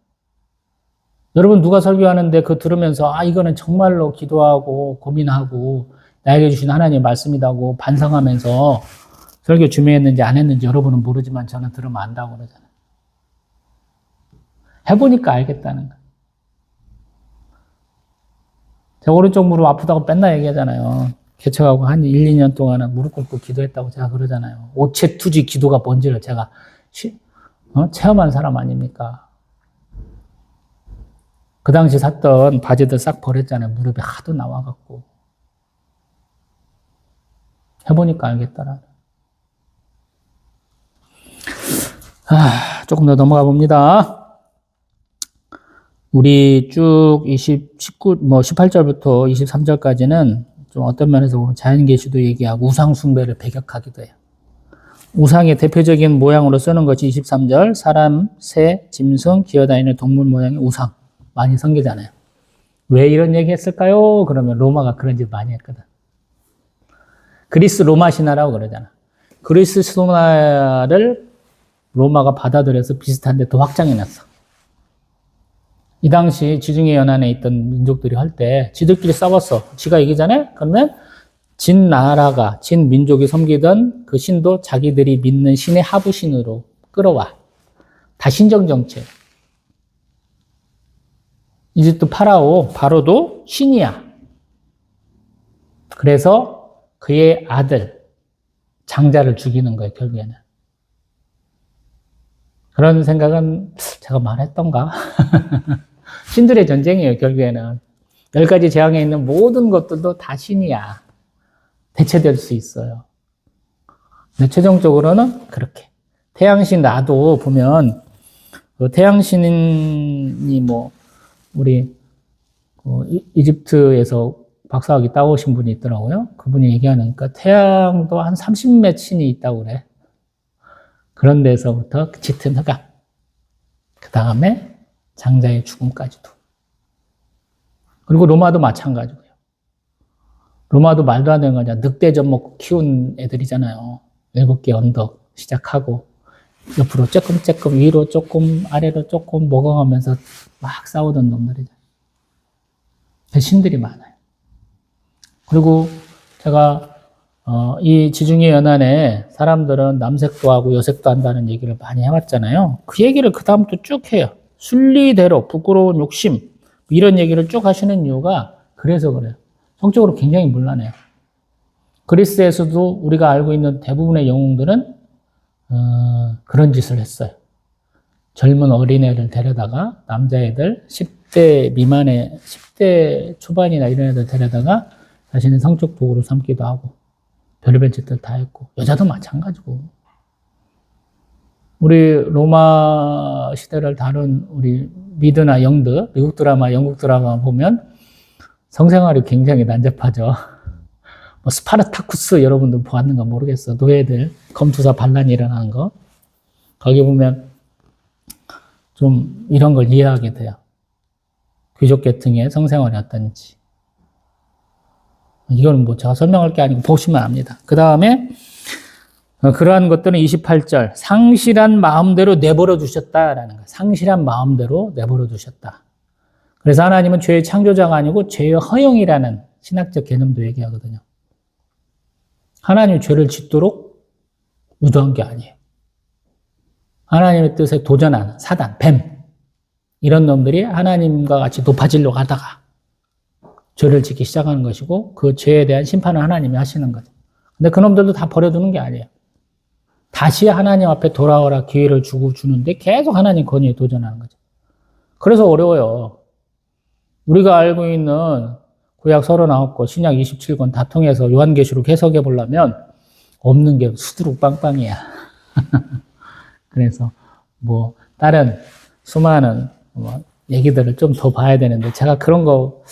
여러분 누가 설교하는데 그거 들으면서 이거는 정말로 기도하고 고민하고 나에게 주신 하나님의 말씀이라고 반성하면서 설교 준비했는지 안 했는지 여러분은 모르지만 저는 들으면 안다고 그러잖아요. 해보니까 알겠다는 거예요. 제가 오른쪽 무릎 아프다고 맨날 얘기하잖아요. 개척하고 한 1, 2년 동안은 무릎 꿇고 기도했다고 제가 그러잖아요. 오체투지 기도가 뭔지를 제가 체험한 사람 아닙니까? 그 당시 샀던 바지들 싹 버렸잖아요. 무릎에 하도 나와갖고. 해보니까 알겠더라. 조금 더 넘어가 봅니다. 우리 쭉 18절부터 23절까지는 좀 어떤 면에서 보면 자연계시도 얘기하고 우상숭배를 배격하기도 해요. 우상의 대표적인 모양으로 쓰는 것이 23절, 사람, 새, 짐승, 기어다니는 동물 모양의 우상. 많이 섬기잖아요. 왜 이런 얘기 했을까요? 그러면 로마가 그런 짓 많이 했거든. 그리스 로마 신화라고 그러잖아. 그리스 신화를 로마가 받아들여서 비슷한데 더 확장해놨어. 이 당시 지중해 연안에 있던 민족들이 할 때 지들끼리 싸웠어. 지가 이기잖아요? 그러면 진 나라가, 진 민족이 섬기던 그 신도 자기들이 믿는 신의 하부신으로 끌어와. 다 신정 정책. 이집트 바로도 신이야. 그래서 그의 아들, 장자를 죽이는 거예요, 결국에는. 그런 생각은 제가 말했던가? 신들의 전쟁이에요, 결국에는. 10가지 재앙에 있는 모든 것들도 다 신이야. 대체될 수 있어요. 근데 최종적으로는 그렇게. 태양신 나도 보면, 그 태양신이 우리, 이집트에서 박사학위 따오신 분이 있더라고요. 그분이 얘기하니까 태양도 한 30몇 신이 있다고 그래. 그런 데서부터 짙은 흑암. 그 다음에 장자의 죽음까지도. 그리고 로마도 마찬가지고요. 로마도 말도 안 되는 거냐. 늑대젖 먹고 키운 애들이잖아요. 7개 언덕 시작하고 옆으로 조금 위로 조금 아래로 조금 먹어가면서 막 싸우던 놈들이죠. 신들이 많아요. 그리고 제가 이 지중해 연안에 사람들은 남색도 하고 여색도 한다는 얘기를 많이 해왔잖아요. 그 얘기를 그 다음부터 쭉 해요. 순리대로 부끄러운 욕심 이런 얘기를 쭉 하시는 이유가 그래서 그래요. 성적으로 굉장히 문란해요. 그리스에서도 우리가 알고 있는 대부분의 영웅들은 그런 짓을 했어요. 젊은 어린애를 데려다가 남자애들 10대 미만의 10대 초반이나 이런 애들 데려다가 자신의 성적 도구로 삼기도 하고 별의별 짓들 다 했고 여자도 마찬가지고 우리 로마 시대를 다룬 우리 미드나 영드 미국 드라마 영국 드라마 보면 성생활이 굉장히 난잡하죠. 스파르타쿠스 여러분들 보았는가 모르겠어. 노예들 검투사 반란이 일어나는 거 거기 보면 좀 이런 걸 이해하게 돼요. 귀족 계층의 성생활이 어떤지. 이건 제가 설명할 게 아니고 보시면 압니다. 그 다음에 그러한 것들은 28절 상실한 마음대로 내버려 두셨다라는 거예요. 상실한 마음대로 내버려 두셨다. 그래서 하나님은 죄의 창조자가 아니고 죄의 허용이라는 신학적 개념도 얘기하거든요. 하나님이 죄를 짓도록 유도한 게 아니에요. 하나님의 뜻에 도전하는 사단, 뱀 이런 놈들이 하나님과 같이 높아지려고 하다가 죄를 짓기 시작하는 것이고 그 죄에 대한 심판을 하나님이 하시는 거죠. 근데 그 놈들도 다 버려두는 게 아니에요. 다시 하나님 앞에 돌아오라 기회를 주는데 계속 하나님 권위에 도전하는 거죠. 그래서 어려워요. 우리가 알고 있는 구약 39권, 신약 27권 다 통해서 요한계시록 해석해 보려면 없는 게 수두룩 빵빵이야. 그래서 다른 수많은 얘기들을 좀 더 봐야 되는데 제가 그런 거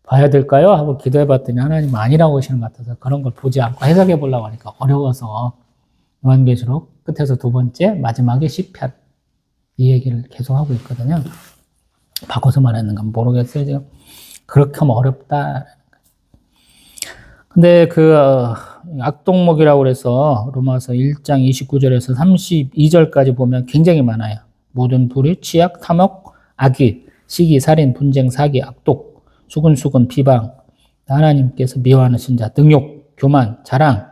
봐야 될까요? 하고 기도해 봤더니 하나님 아니라고 하시는 것 같아서 그런 걸 보지 않고 해석해 보려고 하니까 어려워서 요한계시록 끝에서 2번째 마지막에 시편 이 얘기를 계속 하고 있거든요. 바꿔서 말했는가 모르겠어요. 지금 그렇게 하면 어렵다. 근데 악동목이라고 그래서 로마서 1장 29절에서 32절까지 보면 굉장히 많아요. 모든 불의, 치약, 탐욕, 악의, 시기, 살인, 분쟁, 사기, 악독, 수근수근, 비방, 하나님께서 미워하시는 자, 능욕, 교만, 자랑,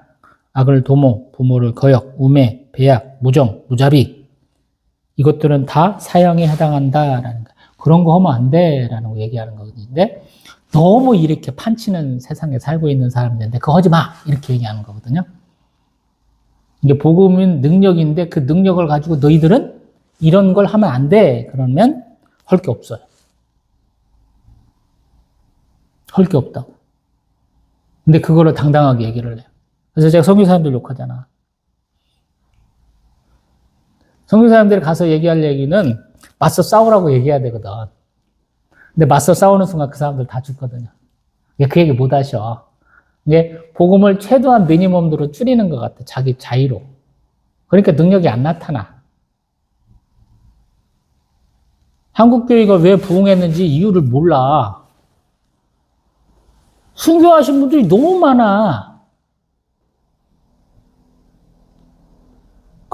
악을 도모, 부모를 거역, 우매, 배약, 무정, 무자비 이것들은 다 사형에 해당한다라는 거. 그런 거 하면 안 돼라는 얘기하는 거거든요. 너무 이렇게 판치는 세상에 살고 있는 사람들인데 그거 하지 마 이렇게 얘기하는 거거든요. 이게 복음은 능력인데 그 능력을 가지고 너희들은 이런 걸 하면 안 돼. 그러면 할 게 없어요. 할 게 없다고. 근데 그거를 당당하게 얘기를 해요. 그래서 제가 성교 사람들 욕하잖아. 성교 사람들이 가서 얘기할 얘기는 맞서 싸우라고 얘기해야 되거든. 근데 맞서 싸우는 순간 그 사람들 다 죽거든요. 그 얘기 못 하셔. 이게 복음을 최소한 미니멈으로 줄이는 것 같아. 자기 자의로. 그러니까 능력이 안 나타나. 한국교회가 왜 부흥했는지 이유를 몰라. 순교하신 분들이 너무 많아.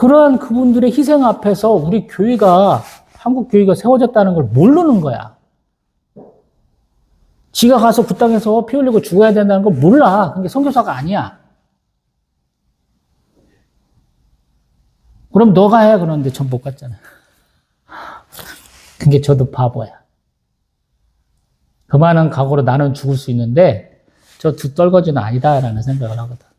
그러한 그분들의 희생 앞에서 우리 교회가, 한국 교회가 세워졌다는 걸 모르는 거야. 지가 가서 그 땅에서 피 흘리고 죽어야 된다는 걸 몰라. 그게 선교사가 아니야. 그럼 너가 해. 그러는데 전 못 갔잖아. 그게 저도 바보야. 그만한 각오로 나는 죽을 수 있는데 저 두 떨거지는 아니다라는 생각을 하거든.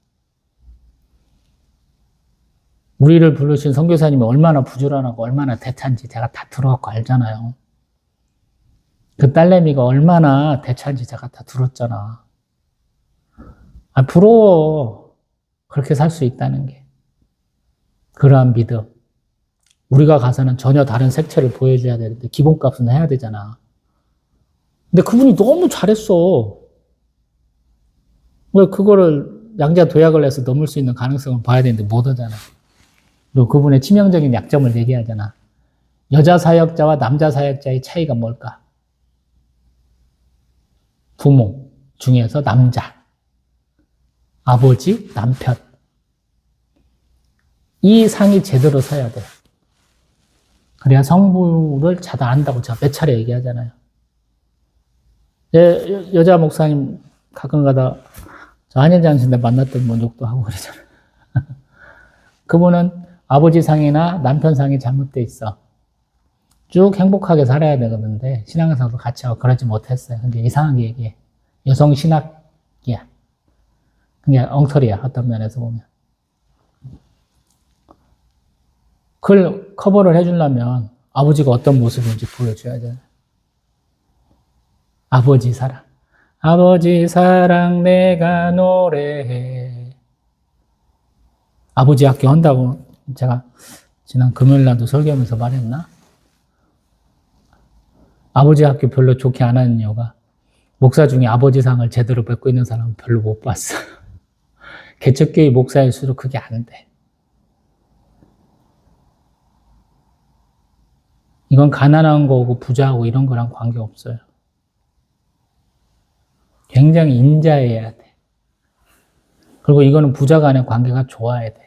우리를 부르신 선교사님이 얼마나 부지런하고 얼마나 대차인지 제가 다 들어갖고 알잖아요. 그 딸내미가 얼마나 대차인지 제가 다 들었잖아. 아, 부러워. 그렇게 살 수 있다는 게. 그러한 믿음. 우리가 가서는 전혀 다른 색채를 보여줘야 되는데 기본값은 해야 되잖아. 근데 그분이 너무 잘했어. 왜 그거를 양자 도약을 해서 넘을 수 있는 가능성을 봐야 되는데 못 하잖아. 그리고 그분의 치명적인 약점을 얘기하잖아. 여자 사역자와 남자 사역자의 차이가 뭘까? 부모 중에서 남자, 아버지, 남편. 이 상이 제대로 서야 돼. 그래야 성부를 잘 안다고 제가 몇 차례 얘기하잖아요. 여자 목사님 가끔 가다 저 한인장신대 만났던 분 욕도 하고 그러잖아. 그분은 아버지 상이나 남편 상이 잘못돼 있어. 쭉 행복하게 살아야 되는데 신앙생활도 같이 하고 그러지 못했어요. 근데 이상하게 얘기해. 여성 신학이야. 그냥 엉터리야. 어떤 면에서 보면. 그걸 커버를 해주려면 아버지가 어떤 모습인지 보여줘야 돼. 아버지 사랑. 아버지 사랑 내가 노래해. 아버지 학교 한다고 제가 지난 금요일날도 설교하면서 말했나? 아버지 학교 별로 좋게 안 하는 이유가 목사 중에 아버지 상을 제대로 뵙고 있는 사람은 별로 못 봤어. 개척교회 목사일수록 그게 안 돼. 이건 가난한 거고 부자하고 이런 거랑 관계없어요. 굉장히 인자해야 돼. 그리고 이거는 부자 간의 관계가 좋아야 돼.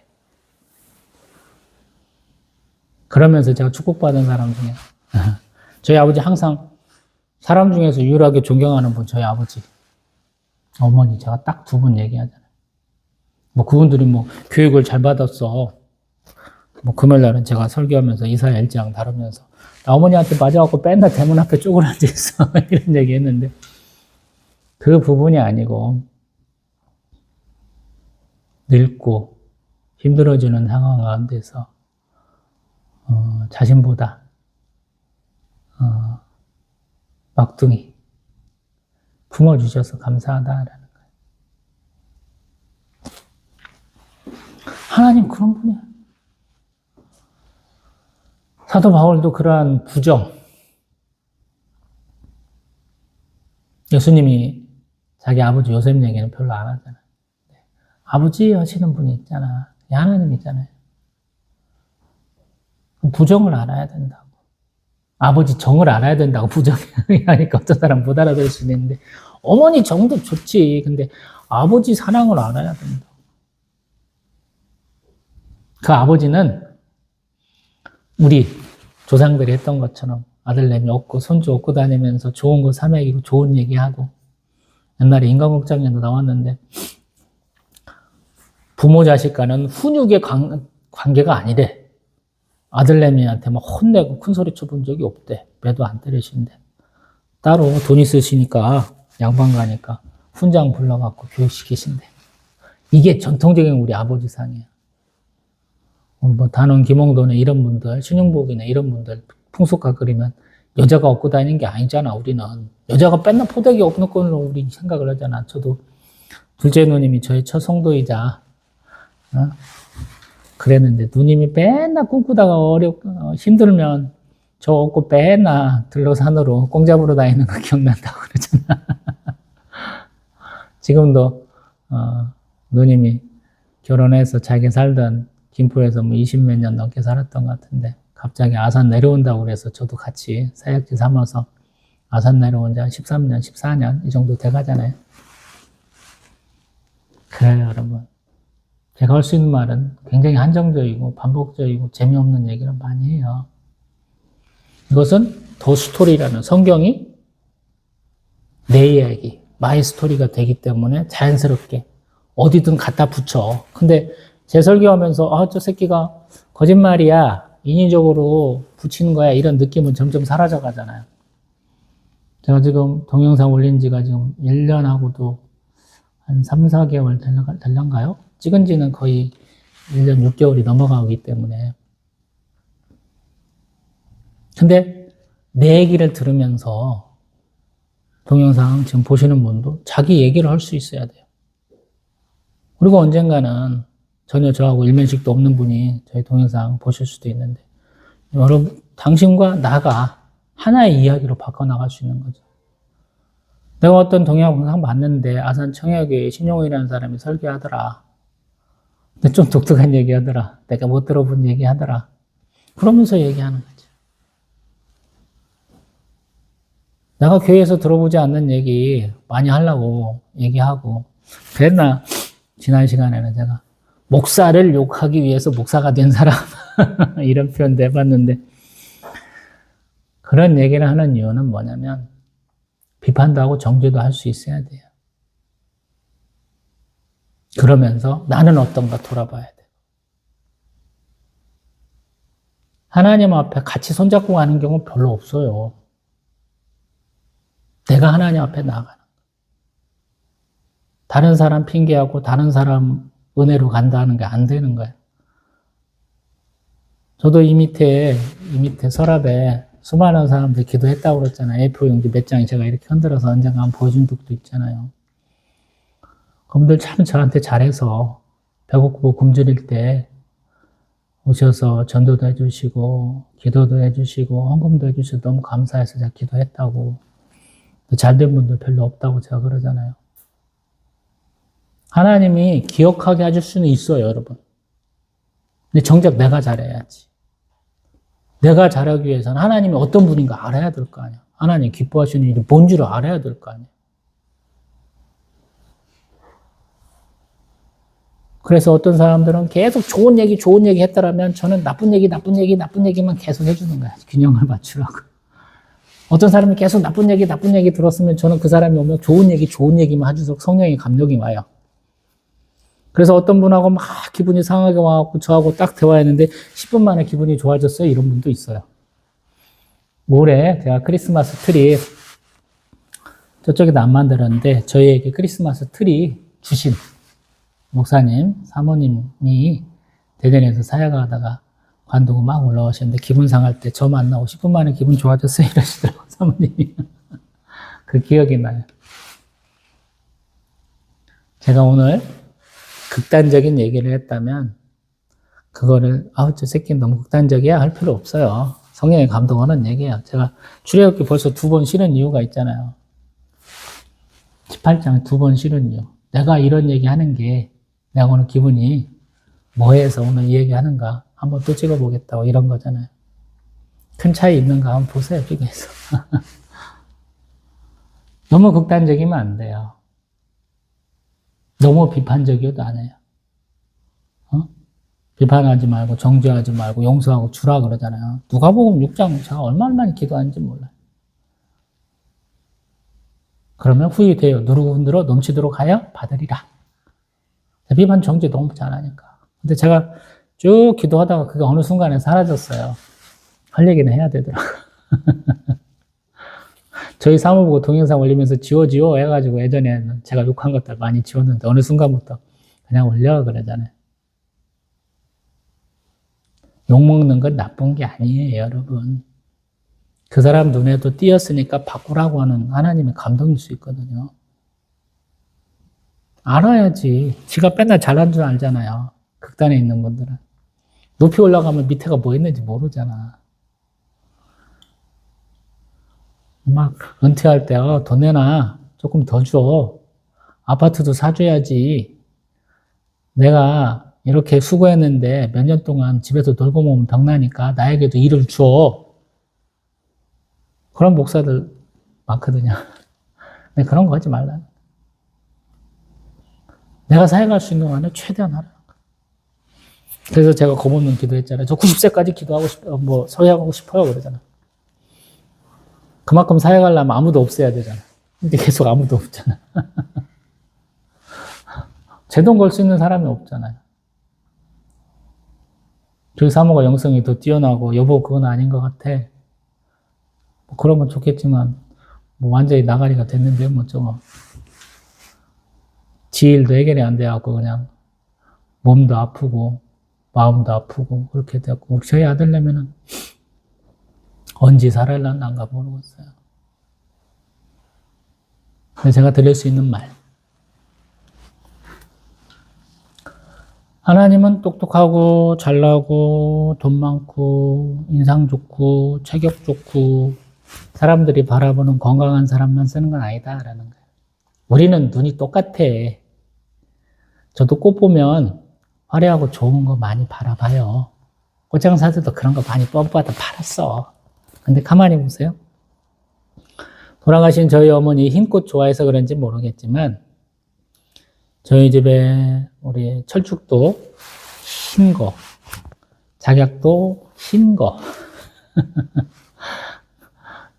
그러면서 제가 축복받은 사람 중에 저희 아버지 항상 사람 중에서 유일하게 존경하는 분 저희 아버지, 어머니 제가 딱 두 분 얘기하잖아요. 뭐 그분들이 뭐 교육을 잘 받았어. 뭐 금요일날은 제가 설교하면서 이사야 1장 다루면서 나 어머니한테 맞아갖고 맨날 대문 앞에 쪼그려 앉아있어 이런 얘기 했는데 그 부분이 아니고 늙고 힘들어지는 상황 가운데서 자신보다 막둥이 품어주셔서 감사하다라는 거예요. 하나님 그런 분이야. 사도 바울도 그러한 부정, 예수님이 자기 아버지 요셉 얘기는 별로 안 하잖아요. 아버지 하시는 분이 있잖아. 하나님 있잖아요. 부정을 알아야 된다고. 아버지 정을 알아야 된다고 부정하니까 어떤 사람 못 알아들을 수 있는데 어머니 정도 좋지. 근데 아버지 사랑을 알아야 된다. 그 아버지는 우리 조상들이 했던 것처럼 아들내미 얻고 손주 얻고 다니면서 좋은 거 사먹이고 좋은 얘기하고 옛날에 인간극장에도 나왔는데 부모 자식 간은 훈육의 관계가 아니래. 아들내미한테 막 혼내고 큰 소리 쳐본 적이 없대. 매도 안 때리신대. 따로 돈 있으시니까 양반 가니까 훈장 불러갖고 교육시키신대. 이게 전통적인 우리 아버지 상이에요. 뭐 단원 김홍도네 이런 분들, 신용복이네 이런 분들 풍속화 그리면 여자가 얻고 다니는 게 아니잖아. 우리는 여자가 맨날 포대기 없는 걸로 우리 생각을 하잖아. 저도 둘째 누님이 저의 첫 성도이자 그랬는데 누님이 맨날 꿈꾸다가 힘들면 저 얻고 맨날 들러산으로 꽁 잡으러 다니는 거 기억난다고 그러잖아. 지금도 누님이 결혼해서 자기 살던 김포에서 뭐 20몇 년 넘게 살았던 것 같은데 갑자기 아산 내려온다고 그래서 저도 같이 사역지 삼아서 아산 내려온 지 한 13년, 14년 이 정도 돼가잖아요. 그래요, 여러분. 제가 할 수 있는 말은 굉장히 한정적이고 반복적이고 재미없는 얘기를 많이 해요. 이것은 더 스토리라는 성경이 내 이야기, 마이 스토리가 되기 때문에 자연스럽게 어디든 갖다 붙여. 근데 제 설교하면서 저 새끼가 거짓말이야, 인위적으로 붙이는 거야, 이런 느낌은 점점 사라져 가잖아요. 제가 지금 동영상 올린 지가 지금 1년하고도 한 3, 4개월 될란가요? 찍은 지는 거의 1년 6개월이 넘어가기 때문에. 근데 내 얘기를 들으면서 동영상 지금 보시는 분도 자기 얘기를 할 수 있어야 돼요. 그리고 언젠가는 전혀 저하고 일면식도 없는 분이 저희 동영상 보실 수도 있는데, 여러분, 당신과 나가 하나의 이야기로 바꿔나갈 수 있는 거죠. 내가 어떤 동영상 봤는데 아산 청약에 신용이라는 사람이 설계하더라. 근데 좀 독특한 얘기 하더라. 내가 못 들어본 얘기 하더라. 그러면서 얘기하는 거죠. 내가 교회에서 들어보지 않는 얘기 많이 하려고 얘기하고, 그랬나? 지난 시간에는 제가 목사를 욕하기 위해서 목사가 된 사람 이런 표현도 해봤는데, 그런 얘기를 하는 이유는 뭐냐면 비판도 하고 정죄도 할 수 있어야 돼요. 그러면서 나는 어떤가 돌아봐야 돼요. 하나님 앞에 같이 손잡고 가는 경우 별로 없어요. 내가 하나님 앞에 나가는. 다른 사람 핑계하고 다른 사람 은혜로 간다는 게 안 되는 거예요. 저도 이 밑에 서랍에 수많은 사람들이 기도했다고 그랬잖아요. A4 용지 몇 장 제가 이렇게 흔들어서 언젠가 한번 보여준 적도 있잖아요. 그분들 참 저한테 잘해서 배고프고 굶주릴 때 오셔서 전도도 해주시고 기도도 해주시고 헌금도 해주셔서 너무 감사해서 제가 기도했다고. 잘된 분들 별로 없다고 제가 그러잖아요. 하나님이 기억하게 해줄 수는 있어요, 여러분. 근데 정작 내가 잘해야지. 내가 잘하기 위해서는 하나님이 어떤 분인가 알아야 될 거 아니야. 하나님 기뻐하시는 일이 뭔지를 알아야 될 거 아니야. 그래서 어떤 사람들은 계속 좋은 얘기 했더라면 저는 나쁜 얘기만 계속 해주는 거야. 균형을 맞추라고. 어떤 사람이 계속 나쁜 얘기 들었으면 저는 그 사람이 오면 좋은 얘기만 해줘서 성령의 감동이 와요. 그래서 어떤 분하고 막 기분이 상하게 와갖고 저하고 딱 대화했는데 10분 만에 기분이 좋아졌어요. 이런 분도 있어요. 올해 제가 크리스마스 트리, 저쪽에도 안 만들었는데 저희에게 크리스마스 트리 주신 목사님, 사모님이 대전에서 사역하다가 관두고 막 올라오셨는데 기분 상할 때 저 만나고 10분 만에 기분 좋아졌어요 이러시더라고요, 사모님이. 그 기억이 나요. 제가 오늘 극단적인 얘기를 했다면 그거를 저 새끼는 너무 극단적이야 할 필요 없어요. 성령의 감동하는 얘기예요. 제가 출애굽기 벌써 2번 실은 이유가 있잖아요. 18장 2번 실은 이유. 내가 이런 얘기하는 게 내가 오늘 기분이 뭐해서 오늘 이 얘기하는가 한번 또 찍어보겠다고 이런 거잖아요. 큰 차이 있는가 한번 보세요. 비교해서. 너무 극단적이면 안 돼요. 너무 비판적이어도 안 해요. 비판하지 말고 정죄하지 말고 용서하고 주라 그러잖아요. 누가복음 6장 제가 얼마나 많이 기도하는지 몰라요. 그러면 후이되어 누르고 흔들어 넘치도록 하여 받으리라. 비판 정죄 너무 잘하니까. 근데 제가 쭉 기도하다가 그게 어느 순간에 사라졌어요. 할 얘기는 해야 되더라고요. 저희 사모보고 동영상 올리면서 지워 해가지고 예전에는 제가 욕한 것들 많이 지웠는데 어느 순간부터 그냥 올려 그러잖아요. 욕먹는 건 나쁜 게 아니에요, 여러분. 그 사람 눈에도 띄었으니까 바꾸라고 하는 하나님의 감동일 수 있거든요. 알아야지. 지가 맨날 잘난 줄 알잖아요. 극단에 있는 분들은. 높이 올라가면 밑에가 뭐 있는지 모르잖아. 막 은퇴할 때 돈 내놔. 조금 더 줘. 아파트도 사줘야지. 내가 이렇게 수고했는데 몇 년 동안 집에서 놀고 먹으면 병나니까 나에게도 일을 줘. 그런 목사들 많거든요. 근데 그런 거 하지 말라. 내가 사역할 수 있는 거 안에 최대한 하라. 그래서 제가 겁없는 기도했잖아요. 저 90세까지 기도하고 사역하고 싶어요. 그러잖아. 그만큼 사역하려면 아무도 없어야 되잖아. 근데 계속 아무도 없잖아. 제 돈 걸 수 있는 사람이 없잖아요. 저희 사모가 영성이 더 뛰어나고, 여보, 그건 아닌 것 같아. 그러면 좋겠지만, 완전히 나가리가 됐는데, 저거. 지 일도 해결이 안 돼갖고, 그냥, 몸도 아프고, 마음도 아프고, 그렇게 되었고, 우리 저희 아들내미는 언제 살아날란가 모르겠어요. 근데 제가 드릴 수 있는 말. 하나님은 똑똑하고, 잘나고, 돈 많고, 인상 좋고, 체격 좋고, 사람들이 바라보는 건강한 사람만 쓰는 건 아니다라는 거예요. 우리는 눈이 똑같아. 저도 꽃 보면 화려하고 좋은 거 많이 바라봐요. 꽃장사들도 그런 거 많이 뽑아다 팔았어. 근데 가만히 보세요. 돌아가신 저희 어머니 흰꽃 좋아해서 그런지 모르겠지만 저희 집에 우리 철쭉도 흰 거, 작약도 흰 거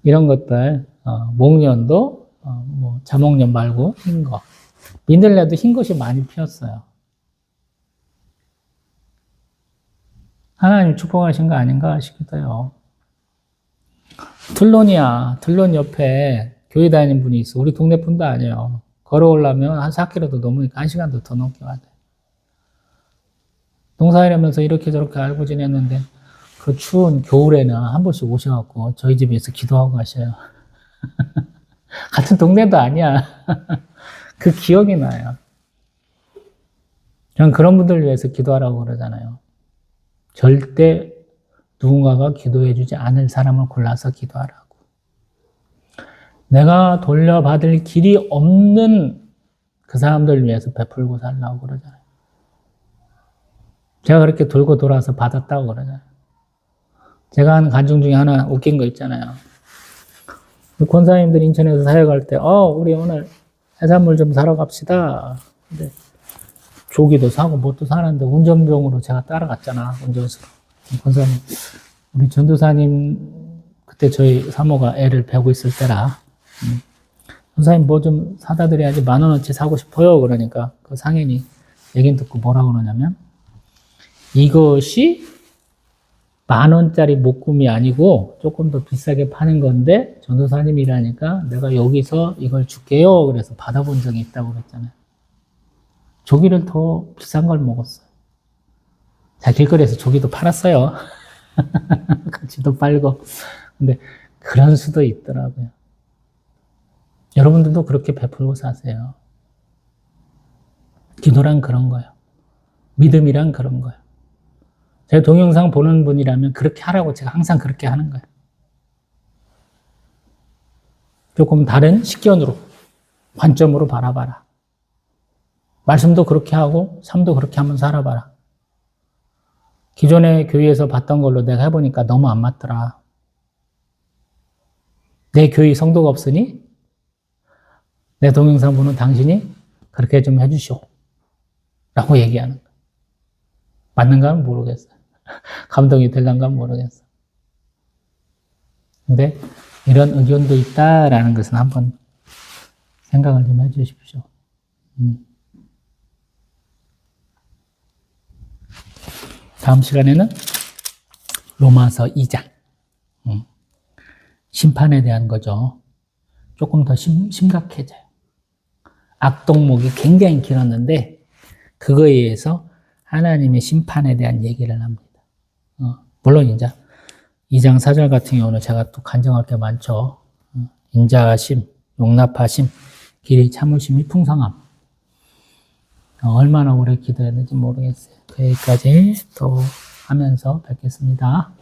이런 것들, 목련도 자목련 말고 흰 거, 민들레도 흰 것이 많이 피었어요. 하나님 축복하신 거 아닌가 싶기도 해요. 틀론이야. 틀론 옆에 교회 다니는 분이 있어. 우리 동네 분도 아니에요. 걸어오려면 한 4km도 넘으니까 1시간도 더 넘게 와야 돼. 농사일하면서 이렇게 저렇게 알고 지냈는데 그 추운 겨울에는 한 번씩 오셔갖고 저희 집에서 기도하고 가셔요. 같은 동네도 아니야. 그 기억이 나요. 저는 그런 분들 위해서 기도하라고 그러잖아요. 절대 누군가가 기도해주지 않을 사람을 골라서 기도하라고. 내가 돌려받을 길이 없는 그 사람들 위해서 베풀고 살라고 그러잖아요. 제가 그렇게 돌고 돌아서 받았다고 그러잖아요. 제가 하는 간증 중에 하나 웃긴 거 있잖아요. 권사님들 인천에서 사역할 때, 우리 오늘 해산물 좀 사러 갑시다. 근데 조기도 사고 뭣도 사는데 운전병으로 제가 따라갔잖아. 운전수로. 권사님, 우리 전도사님 그때 저희 사모가 애를 배고 있을 때라 권사님 뭐 좀 사다 드려야지 10,000원어치 사고 싶어요. 그러니까 그 상인이 얘기 듣고 뭐라고 그러냐면 이것이 10,000원짜리 목금이 아니고 조금 더 비싸게 파는 건데 전도사님이라니까 내가 여기서 이걸 줄게요. 그래서 받아본 적이 있다고 그랬잖아요. 조기를 더 비싼 걸 먹었어요. 자, 길거리에서 조기도 팔았어요. 같이도 팔고. 근데 그런 수도 있더라고요. 여러분들도 그렇게 베풀고 사세요. 기도란 그런 거예요. 믿음이란 그런 거예요. 제 동영상 보는 분이라면 그렇게 하라고 제가 항상 그렇게 하는 거예요. 조금 다른 식견으로, 관점으로 바라봐라. 말씀도 그렇게 하고 삶도 그렇게 한번 살아봐라. 기존의 교회에서 봤던 걸로 내가 해보니까 너무 안 맞더라. 내 교회 성도가 없으니 내 동영상 보는 당신이 그렇게 좀 해주시오. 라고 얘기하는 거예요. 맞는가는 모르겠어요. 감동이 될란가 모르겠어요. 근데 이런 의견도 있다라는 것은 한번 생각을 좀 해주십시오. 다음 시간에는 로마서 2장 심판에 대한 거죠. 조금 더 심각해져요. 악동목이 굉장히 길었는데 그거에 의해서 하나님의 심판에 대한 얘기를 합니다. 물론 이제 2장 4절 같은 경우는 제가 또 간증할 게 많죠. 인자하심, 용납하심, 길이 참으심이 풍성함. 얼마나 오래 기도했는지 모르겠어요. 그 얘기까지 또 하면서 뵙겠습니다.